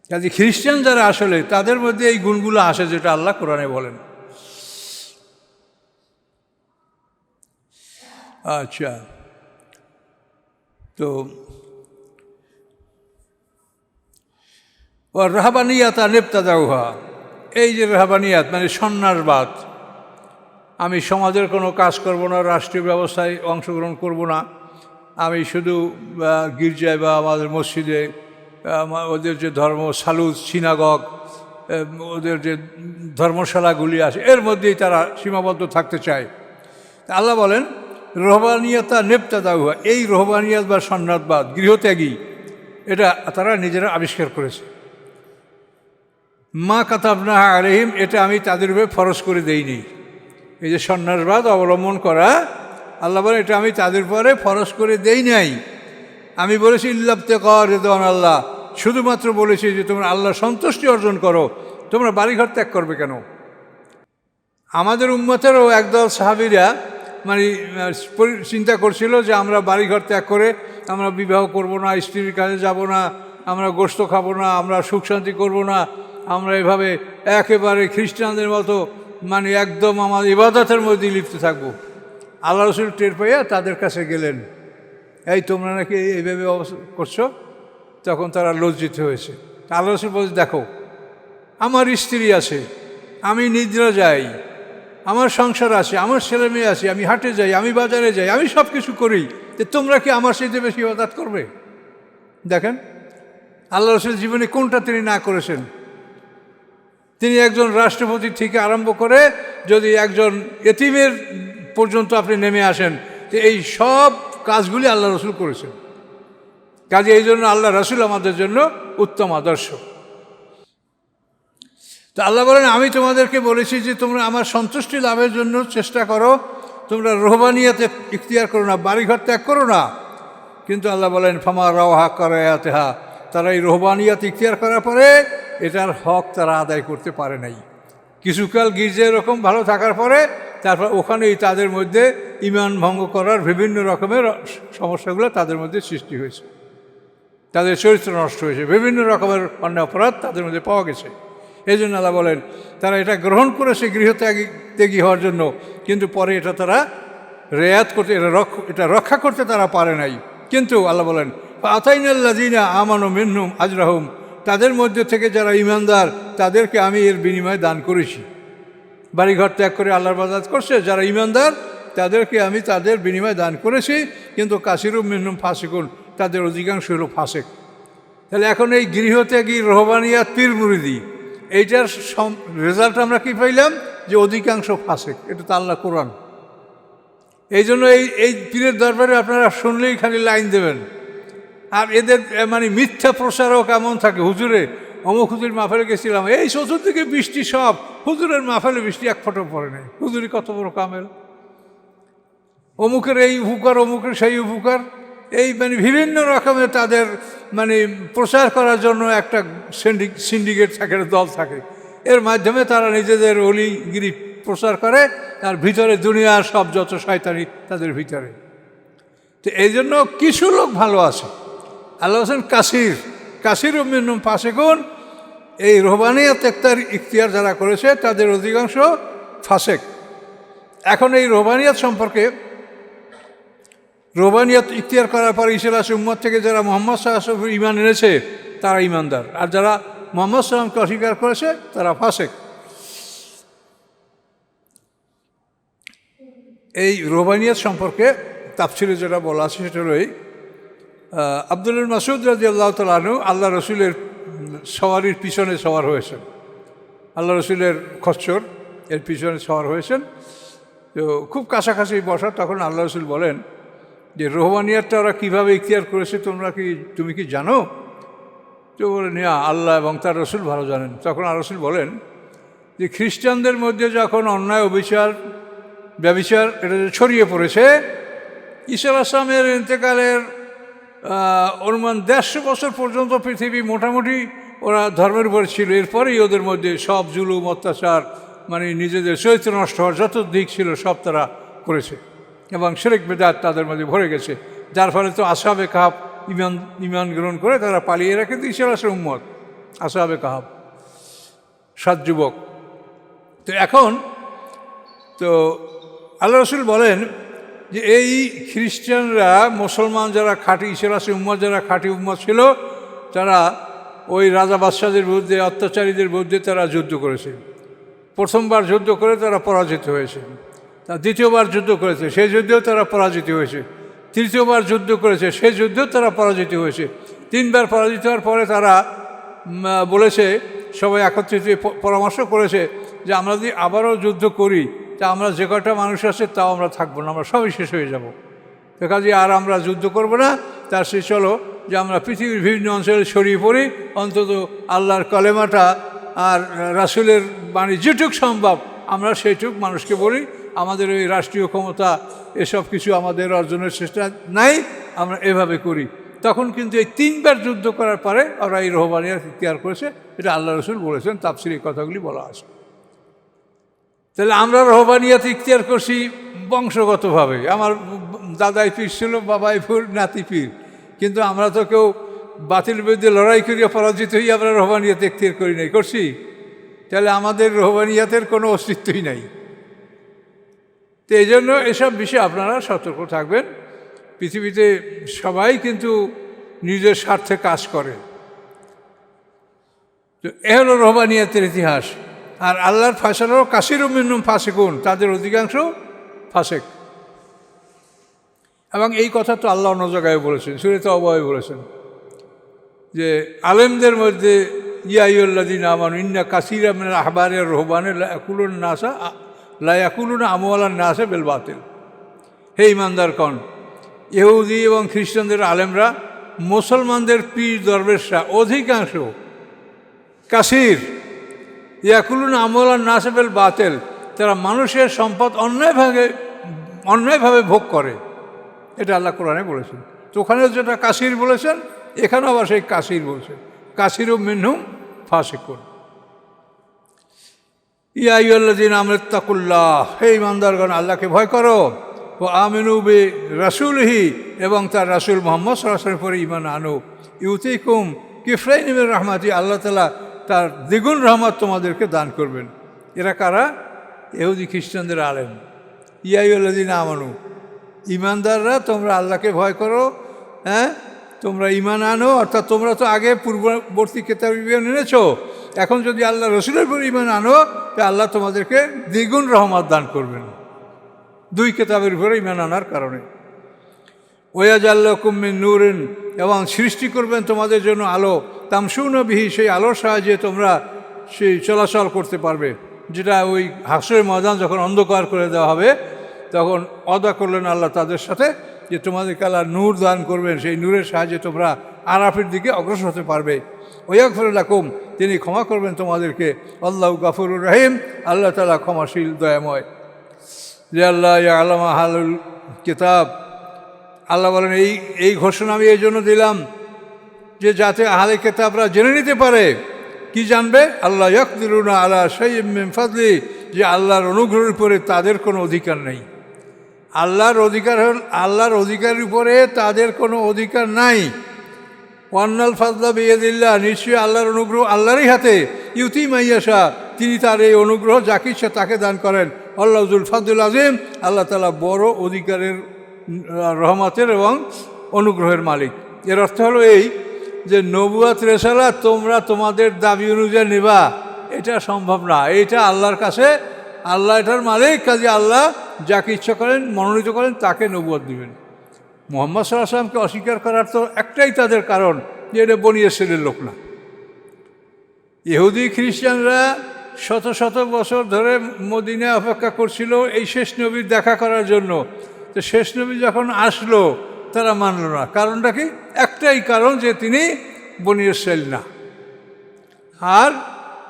কাজে খ্রিস্টান যারা আসলে তাদের মধ্যে এই গুণগুলো আসে যেটা আল্লাহ কোরআনে বলেন। আচ্ছা, তো ও রাহবানিয়াত আনিবতাদাউহা, এই যে রাহবানিয়াত মানে সন্ন্যাসবাদ, আমি সমাজের কোনো কাজ করব না, রাষ্ট্রীয় ব্যবস্থায় অংশগ্রহণ করব না, আমি শুধু গির্জায় বা আমাদের মসজিদে ওদের যে ধর্ম সালুদ, সিনাগগ, ওদের যে ধর্মশালাগুলি আছে এর মধ্যেই তারা সীমাবদ্ধ থাকতে চায়। আল্লাহ বলেন রহবানিয়াতা নেবতাদাউহা, এই রহবানিয়াত বা সন্ন্যাসবাদ, গৃহত্যাগী, এটা তারা নিজেরা আবিষ্কার করেছে। মা কাতাবনাহা আলাইহিম, এটা আমি তাদের উপরে ফরজ করে দেইনি। এই যে সন্ন্যাসবাদ অবলম্বন করা, আল্লাহ বলেন এটা আমি তাদের পরে ফরজ করে দেই নাই। আমি বলেছি ইল্লাবতিগা রিদওয়ান আল্লাহ, শুধুমাত্র বলেছি যে তোমরা আল্লাহর সন্তুষ্টি অর্জন করো, তোমরা বাড়িঘর ত্যাগ করবে কেন? আমাদের উম্মতেরও একদল সাহাবীরা মানে চিন্তা করছিল যে আমরা বাড়িঘর ত্যাগ করে আমরা বিবাহ করব না, স্ত্রীর কাছে যাব না, আমরা গোশত খাবো না, আমরা সুখ শান্তি করবো না, আমরা এভাবে একেবারে খ্রিস্টানদের মতো মানে একদম আমার ইবাদতের মধ্যে লিপ্ত থাকবো। আল্লাহ রসুল টের পাইয়া তাদের কাছে গেলেন, এই তোমরা নাকি এইভাবে করছো। তখন তারা লজ্জিত হয়েছে। আল্লাহ রসুল বলছে, দেখো আমার স্ত্রী আছে, আমি নিদ্রা যাই, আমার সংসার আছে, আমার ছেলে মেয়ে আছে, আমি হাটে যাই, আমি বাজারে যাই, আমি সব কিছু করি, তো তোমরা কি আমার সাথে বেশি ইবাদত করবে? দেখেন আল্লাহ রসুল জীবনে কোনটা তিনি না করেছেন। তিনি একজন রাষ্ট্রপতি থেকে আরম্ভ করে যদি একজন এতিমের পর্যন্ত আপনি নেমে আসেন, তো এই সব কাজগুলি আল্লাহ রসুল করেছেন। কাজে এই জন্য আল্লাহ রসুল আমাদের জন্য উত্তম আদর্শ। তো আল্লাহ বলেন, আমি তোমাদেরকে বলেছি যে তোমরা আমার সন্তুষ্টি লাভের জন্য চেষ্টা করো, তোমরা রহবানিয়াতে ইখতিয়ার করো না, বাড়িঘর ত্যাগ করো না। কিন্তু আল্লাহ বলেন, ফামা রাওহা করায়াতেহা, তারা এই রহবানিয়াত ইখতিয়ার করার পরে এটার হক তারা আদায় করতে পারে নাই। কিছুকাল গির্জা এরকম ভালো থাকার পরে তারপর ওখানেই তাদের মধ্যে ঈমান ভঙ্গ করার বিভিন্ন রকমের সমস্যাগুলো তাদের মধ্যে সৃষ্টি হয়েছে, তাদের চরিত্র নষ্ট হয়েছে, বিভিন্ন রকমের অন্যায় অপরাধ তাদের মধ্যে পাওয়া গেছে। এই জন্য আল্লাহ বলেন, তারা এটা গ্রহণ করেছে গৃহত্যাগী হওয়ার জন্য, কিন্তু পরে এটা তারা রেয়াত করতে, এটা রক্ষা করতে তারা পারে নাই। কিন্তু আল্লাহ বলেন, আতাইনাল্লাযিনা আমানু মিনহুম আজরাহুম, তাদের মধ্যে থেকে যারা ঈমানদার তাদেরকে আমি এর বিনিময়ে দান করেছি। বাড়িঘর ত্যাগ করে আল্লাহর ইবাদত করছে যারা ঈমানদার, তাদেরকে আমি তাদের বিনিময়ে দান করেছি। কিন্তু কাসিরুম মিনহুম ফাসিকুন, তাদের অধিকাংশ হলো ফাসেক। তাহলে এখন এই গৃহত্যাগী রহবানিয়াত পীর মুরিদি, এইটার রেজাল্ট আমরা কি পাইলাম? যে অধিকাংশ ফাসেক। এটা তো আল্লাহ কোরআন। এই জন্য এই পীরের দরবারে আপনারা শুনলেই খালি লাইন দেবেন। আর এদের মানে মিথ্যা প্রচারক এমন থাকে, হুজুরে অমুক হুজুরের মাহফিলে গেছিলাম, এই চতুর্দিকে বৃষ্টি, সব হুজুরের মাহফিলে বৃষ্টি এক ফোঁটা পড়ে নাই। হুজুরি কত বড় কামেল, অমুকের এই উপকার, অমুকের সেই উপকার, এই মানে বিভিন্ন রকমের তাদের মানে প্রচার করার জন্য একটা সিন্ডিকেট থাকে, দল থাকে। এর মাধ্যমে তারা নিজেদের অলিগিরি প্রচার করে, তার ভিতরে দুনিয়ার সব যত শয়তানি তাদের ভিতরে। তো এই জন্য কিছু লোক ভালো আছে। আল্লাহ হোসেন কাসির মিনহুম ফাসিকুন, এই রহবানিয়াত ইখতিয়ার যারা করেছে তাদের অধিকাংশ ফাসেক। এখন এই রহবানিয়াত সম্পর্কে, রহবানিয়াত ইখতিয়ার করার পর ইসলাম উম্মত থেকে যারা মুহাম্মদ সাল্লাল্লাহু আলাইহি ওয়াসাল্লাম ঈমান এনেছে তারা ঈমানদার, আর যারা মুহাম্মদ সাল্লামকে অস্বীকার করেছে তারা ফাসেক। এই রহবানিয়াত সম্পর্কে তাফসিরে যেটা বলা আছে সেটা হলো আব্দুল মাসউদ রাদিয়াল্লাহু তাআলা আনহু আল্লাহ রসুলের সওয়ারির পিছনে সওয়ার হয়েছেন, আল্লাহ রসুলের খচ্চর এর পিছনে সওয়ার হয়েছেন। তো খুব কাছাকাছি বসা, তখন আল্লাহ রসুল বলেন যে রহবানিয়াতটা ওরা কীভাবে ইখতিয়ার করেছে তুমি কি জানো? তো বলেন, না, আল্লাহ এবং তার রসুল ভালো জানেন। তখন আল্লাহ রসুল বলেন যে খ্রিস্টানদের মধ্যে যখন অন্যায় ব্যভিচার এটা ছড়িয়ে পড়েছে, ঈসা আলাইহিস সালামের ইন্তেকালের অনুমান 150 বছর পর্যন্ত পৃথিবী মোটামুটি ওরা ধর্মের উপর ছিল। এরপরেই ওদের মধ্যে সব জুলুম, অত্যাচার, মানে নিজেদের চরিত্র নষ্ট হওয়ার যত দিক ছিল সব তারা করেছে, এবং শিরক বিদআত তাদের মধ্যে ভরে গেছে। যার ফলে তো আসহাবে কাহাফ ঈমান গ্রহণ করে তারা পালিয়ে রাখে ঈসা আলাইহিস সালামের উম্মত, আসহাবে কাহাফ 7 যুবক। তো এখন তো আল্লাহ রসুল বলেন যে এই খ্রিস্টানরা, মুসলমান যারা খাঁটি ঈসা আলাইহিস সালামের উম্মত, যারা খাঁটি উম্মত ছিল, তারা ওই রাজা বাদশাদের বিরুদ্ধে, অত্যাচারীদের বিরুদ্ধে তারা যুদ্ধ করেছে। প্রথমবার যুদ্ধ করে তারা পরাজিত হয়েছে, তা দ্বিতীয়বার যুদ্ধ করেছে, সেই যুদ্ধেও তারা পরাজিত হয়েছে, তৃতীয়বার যুদ্ধ করেছে, সেই যুদ্ধেও তারা পরাজিত হয়েছে। 3বার পরাজিত হওয়ার পরে তারা বলেছে, সবাই একত্রিত পরামর্শ করেছে যে আমরা যদি আবারও যুদ্ধ করি তা আমরা যে কটা মানুষ আছে তাও আমরা থাকবো না, আমরা সবই শেষ হয়ে যাব। তো কাজে আর আমরা যুদ্ধ করব না, তার শেষ হলো যে আমরা পৃথিবীর বিভিন্ন অঞ্চলে ছড়িয়ে পড়ি, অন্তত আল্লাহর কলেমাটা আর রাসূলের বাণী যেটুক সম্ভব আমরা সেইটুক মানুষকে বলি। আমাদের ওই রাষ্ট্রীয় ক্ষমতা এসব কিছু আমাদের অর্জনের চেষ্টা নাই, আমরা এভাবে করি। তখন কিন্তু এই 3বার যুদ্ধ করার পরে ওরা এই রহবানিয়াত ইখতিয়ার করেছে। এটা আল্লাহ রসুল বলেছেন, তাফসিরে কথাগুলি বলা আছে। তাহলে আমরা রহবানিয়াত ইখতিয়ার করছি বংশগতভাবে। আমার দাদাই পীর ছিল, বাবাই পীর, নাতি পীর, কিন্তু আমরা তো কেউ বাতিল বিরুদ্ধে লড়াই করিয়া পরাজিত হয়ে আমরা রহবানিয়াত ইখতিয়ার করি নাই, করছি? তাহলে আমাদের রহবানিয়াতের কোনো অস্তিত্বই নাই। তো এই জন্য এসব বিষয়ে আপনারা সতর্ক থাকবেন। পৃথিবীতে সবাই কিন্তু নিজের স্বার্থে কাজ করে। তো এ হলো রহবানিয়াতের ইতিহাস। আর আল্লাহর ফায়সালাও কাসিরুম মিনহুম ফাসিকুন, তাদের অধিকাংশ ফাসেক। এবং এই কথা তো আল্লাহ অন্য জায়গায় বলেছেন, সূরা তাওবায় বলেছেন যে আলেমদের মধ্যে ইয়া আইয়ুহাল্লাযীনা আমানু ইন্না কাসীরা মিনাল আহবারি ওয়ার রুহবানি লা ইয়াকুলুনা আমওয়ালান নাসি বিল বাতিল। হে ঈমানদারগণ, ইহুদি এবং খ্রিস্টানদের আলেমরা, মুসলমানদের পীর দরবেশরা অধিকাংশ কাসির ইয়াকুলুনা আমওয়ালান নাসি বিল বাতিল, তারা মানুষের সম্পদ অন্যায়ভাবে ভোগ করে। এটা আল্লাহ কোরআনে বলেছেন। তো ওখানেও যেটা কাসির বলেছেন, এখানেও আবার সেই কাসির বলছেন, কাসিরুম মিনহুম ফাসিকুন। ইয়া আইয়ুহাল্লাযীনা আমানুত্তাকুল্লাহ, হে ঈমানদারগণ, আল্লাহকে ভয় করো। ও আমিনু বি রাসূলিহি, এবং তার রাসূল মুহাম্মদ সাল্লাল্লাহু আলাইহি ওয়াসাল্লামের উপরে ঈমান আনো। ইউতিকুম কিফলাইন মির রাহমাতি, আল্লাহ তাআলা তার দ্বিগুণ রহমত তোমাদেরকে দান করবেন। এরা কারা? ইহুদি খ্রিস্টানদের আলেম। ইয়া আইয়ুহাল্লাযীনা আমানু, ঈমানদাররা তোমরা আল্লাহকে ভয় করো, হ্যাঁ, তোমরা ঈমান আনো। অর্থাৎ তোমরা তো আগে পূর্ববর্তী কিতাব এনেছো, এখন যদি আল্লাহ রসুলের উপর ঈমান আনো, তা আল্লাহ তোমাদেরকে দ্বিগুণ রহমত দান করবেন দুই কিতাবের উপরে ঈমান আনার কারণে। ওয়াজআল লাকুম মিন নূরিন, এবং সৃষ্টি করবেন তোমাদের জন্য আলো, তামশুনা বিহি, সেই আলোর সাহায্যে তোমরা সেই চলাচল করতে পারবে। যেটা ওই হাসরের ময়দান যখন অন্ধকার করে দেওয়া হবে, তখন ওয়াদা করলেন আল্লাহ তাদের সাথে যে তোমাদেরকে আল্লাহ নূর দান করবেন, সেই নূরের সাহায্যে তোমরা আরাফের দিকে অগ্রসর হতে পারবে। ওয়াগফির লাকুম, তিনি ক্ষমা করবেন তোমাদেরকে। আল্লাহু গাফুরুর রহিম, আল্লাহ তাআলা ক্ষমাশীল দয়াময়। যে আল্লাহ ইয়ালাম আহলুল কিতাব, আল্লাহ বলেন এই ঘোষণা আমি এই জন্য দিলাম যে যাতে আহলে কিতাবরা জেনে নিতে পারে। কি জানবে? আল্লাহ ইয়াকদিরুনা আলা শাইইম মিন ফাদলি, যে আল্লাহর অনুগ্রহের উপরে তাদের কোনো অধিকার নেই। আল্লাহর অধিকারের উপরে তাদের কোনো অধিকার নাই। ওয়ান্নাল ফাদলা বিয়াদিল্লাহ, নিশ্চয়ই আল্লাহর অনুগ্রহ আল্লাহরই হাতে। ইউতি মাইয়াশা, তিনি তার এই অনুগ্রহ যাকে ইচ্ছা তাকে দান করেন। আল্লাহ যুল ফাদুল আজিম, আল্লাহ তাআলা বড় অধিকারের, রহমতের এবং অনুগ্রহের মালিক। এর অর্থ হলো এই যে নবুয়াত রিসালাত তোমরা তোমাদের দাবি অনুযায়ী নেবা, এটা সম্ভব না। এটা আল্লাহর কাছে, আল্লাহ এটার মালিক। কাজে আল্লাহ যাকে ইচ্ছা করেন, মনোনীত করেন, তাকে নবুয়ত দিবেন। মুহাম্মদ সাল্লাল্লাহু আলাইহি ওয়াসাল্লামকে অস্বীকার করার তো একটাই তাদের কারণ, যে এটা বনী ইসরাঈলের লোক না। ইহুদি খ্রিস্টানরা শত শত বছর ধরে মদিনায় অপেক্ষা করছিল এই শেষ নবীর দেখা করার জন্য। তো শেষ নবী যখন আসলো, তারা মানল না। কারণটা কি? একটাই কারণ, যে তিনি বনী ইসরাঈল না। আর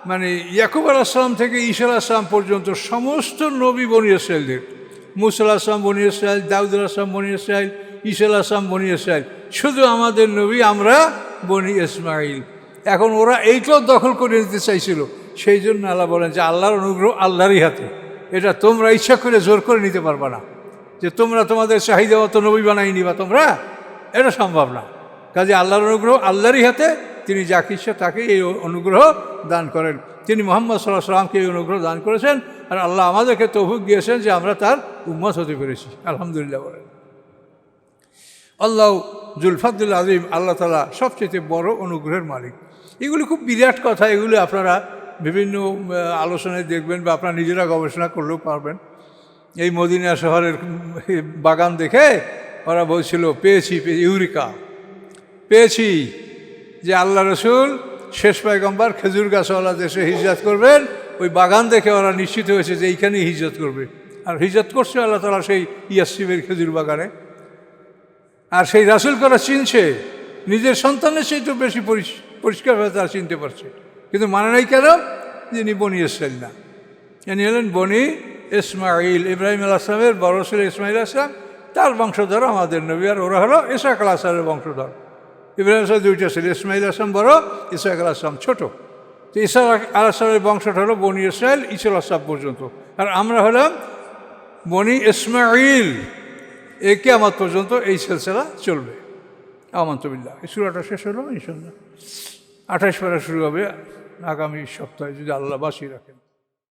মানে ইয়াকুব আলাইহিস সালাম থেকে ঈসা আলাইহিস সালাম পর্যন্ত সমস্ত নবী বনী ইসরাঈলদের। মূসা আলাইহিস সালাম বনী ইসরাঈল, দাউদ আলাইহিস সালাম বনী ইসরাঈল, ঈসা আলাইহিস সালাম বনী ইসরাঈল। শুধু আমাদের নবী আমরা বনী ইসমাঈল। এখন ওরা এইটাও দখল করে নিতে চাইছিল। সেই জন্য আল্লাহ বলেন যে আল্লাহর অনুগ্রহ আল্লাহরই হাতে। এটা তোমরা ইচ্ছা করে জোর করে নিতে পারবা না, যে তোমরা তোমাদের চাহিদা মতো নবী বানাই নিবা তোমরা, এটা সম্ভব না। কাজে আল্লাহর অনুগ্রহ আল্লাহরই হাতে। তিনি যাকে ইচ্ছা তাকে এই অনুগ্রহ দান করেন। তিনি মুহাম্মদ সাল্লাল্লাহু আলাইহি ওয়াসাল্লামকে এই অনুগ্রহ দান করেছেন। আর আল্লাহ আমাদেরকে তৌফিক দিয়েছেন যে আমরা তার উম্মত হতে পেরেছি। আলহামদুলিল্লাহ বলেন। আল্লাহ যুল ফাদুল আজিম, আল্লাহ তাআলা সবচেয়ে বড় অনুগ্রহের মালিক। এগুলি খুব বিরাট কথা। এগুলি আপনারা বিভিন্ন আলোচনায় দেখবেন, বা আপনারা নিজেরা গবেষণা করলেও পারবেন। এই মদিনা শহরের বাগান দেখে ওরা বলছিল পেয়েছি ইউরিকা পেয়েছি, যে আল্লাহ রসুল শেষ পয়গম্বর খেজুর গাছওয়ালা দেশে হিজরত করবেন। ওই বাগান দেখে ওরা নিশ্চিত হয়েছে যে এইখানেই হিজরত করবে। আর হিজরত করছে আল্লাহ তাআলা সেই ইয়াসরিবের খেজুর বাগানে। আর সেই রাসূলকে ওরা চিনছে, নিজের সন্তানের সেই তো বেশি পরিষ্কারভাবে তারা চিনতে পারছে। কিন্তু মানে নাই কেন? যিনি বনী ইসরাঈল না, ইনি হলেন বনী ইসমাঈল। ইব্রাহিম আলাইহিস সালামের বড় ছেলে ইসমাঈল আলাইহিস সালাম, তার বংশধর আমাদের নবী। আর ওরা হলো ইসহাক আলাইহিস সালামের বংশধর। ইব্রাহিম আলাইহিস সালামের দুইটা ছেলে, ইসমাঈল আলাইহিস সালাম বড়, ইসহাক আলাইহিস সালাম ছোট। তো ঈসা আলাইহিসসালামের বংশটা হলো বনি ইসরাইল, ঈসা আলাইহিসসালাম পর্যন্ত। আর আমরা হলাম বনি ইসমাঈল, একে আমার পর্যন্ত এই সিলসিলা চলবে। আমানতু বিল্লাহ। এই সূরাটা শেষ হলো ইনশাআল্লাহ। 28 পারা শুরু হবে আগামী সপ্তাহে, যদি আল্লাহ বাঁচিয়ে রাখেন।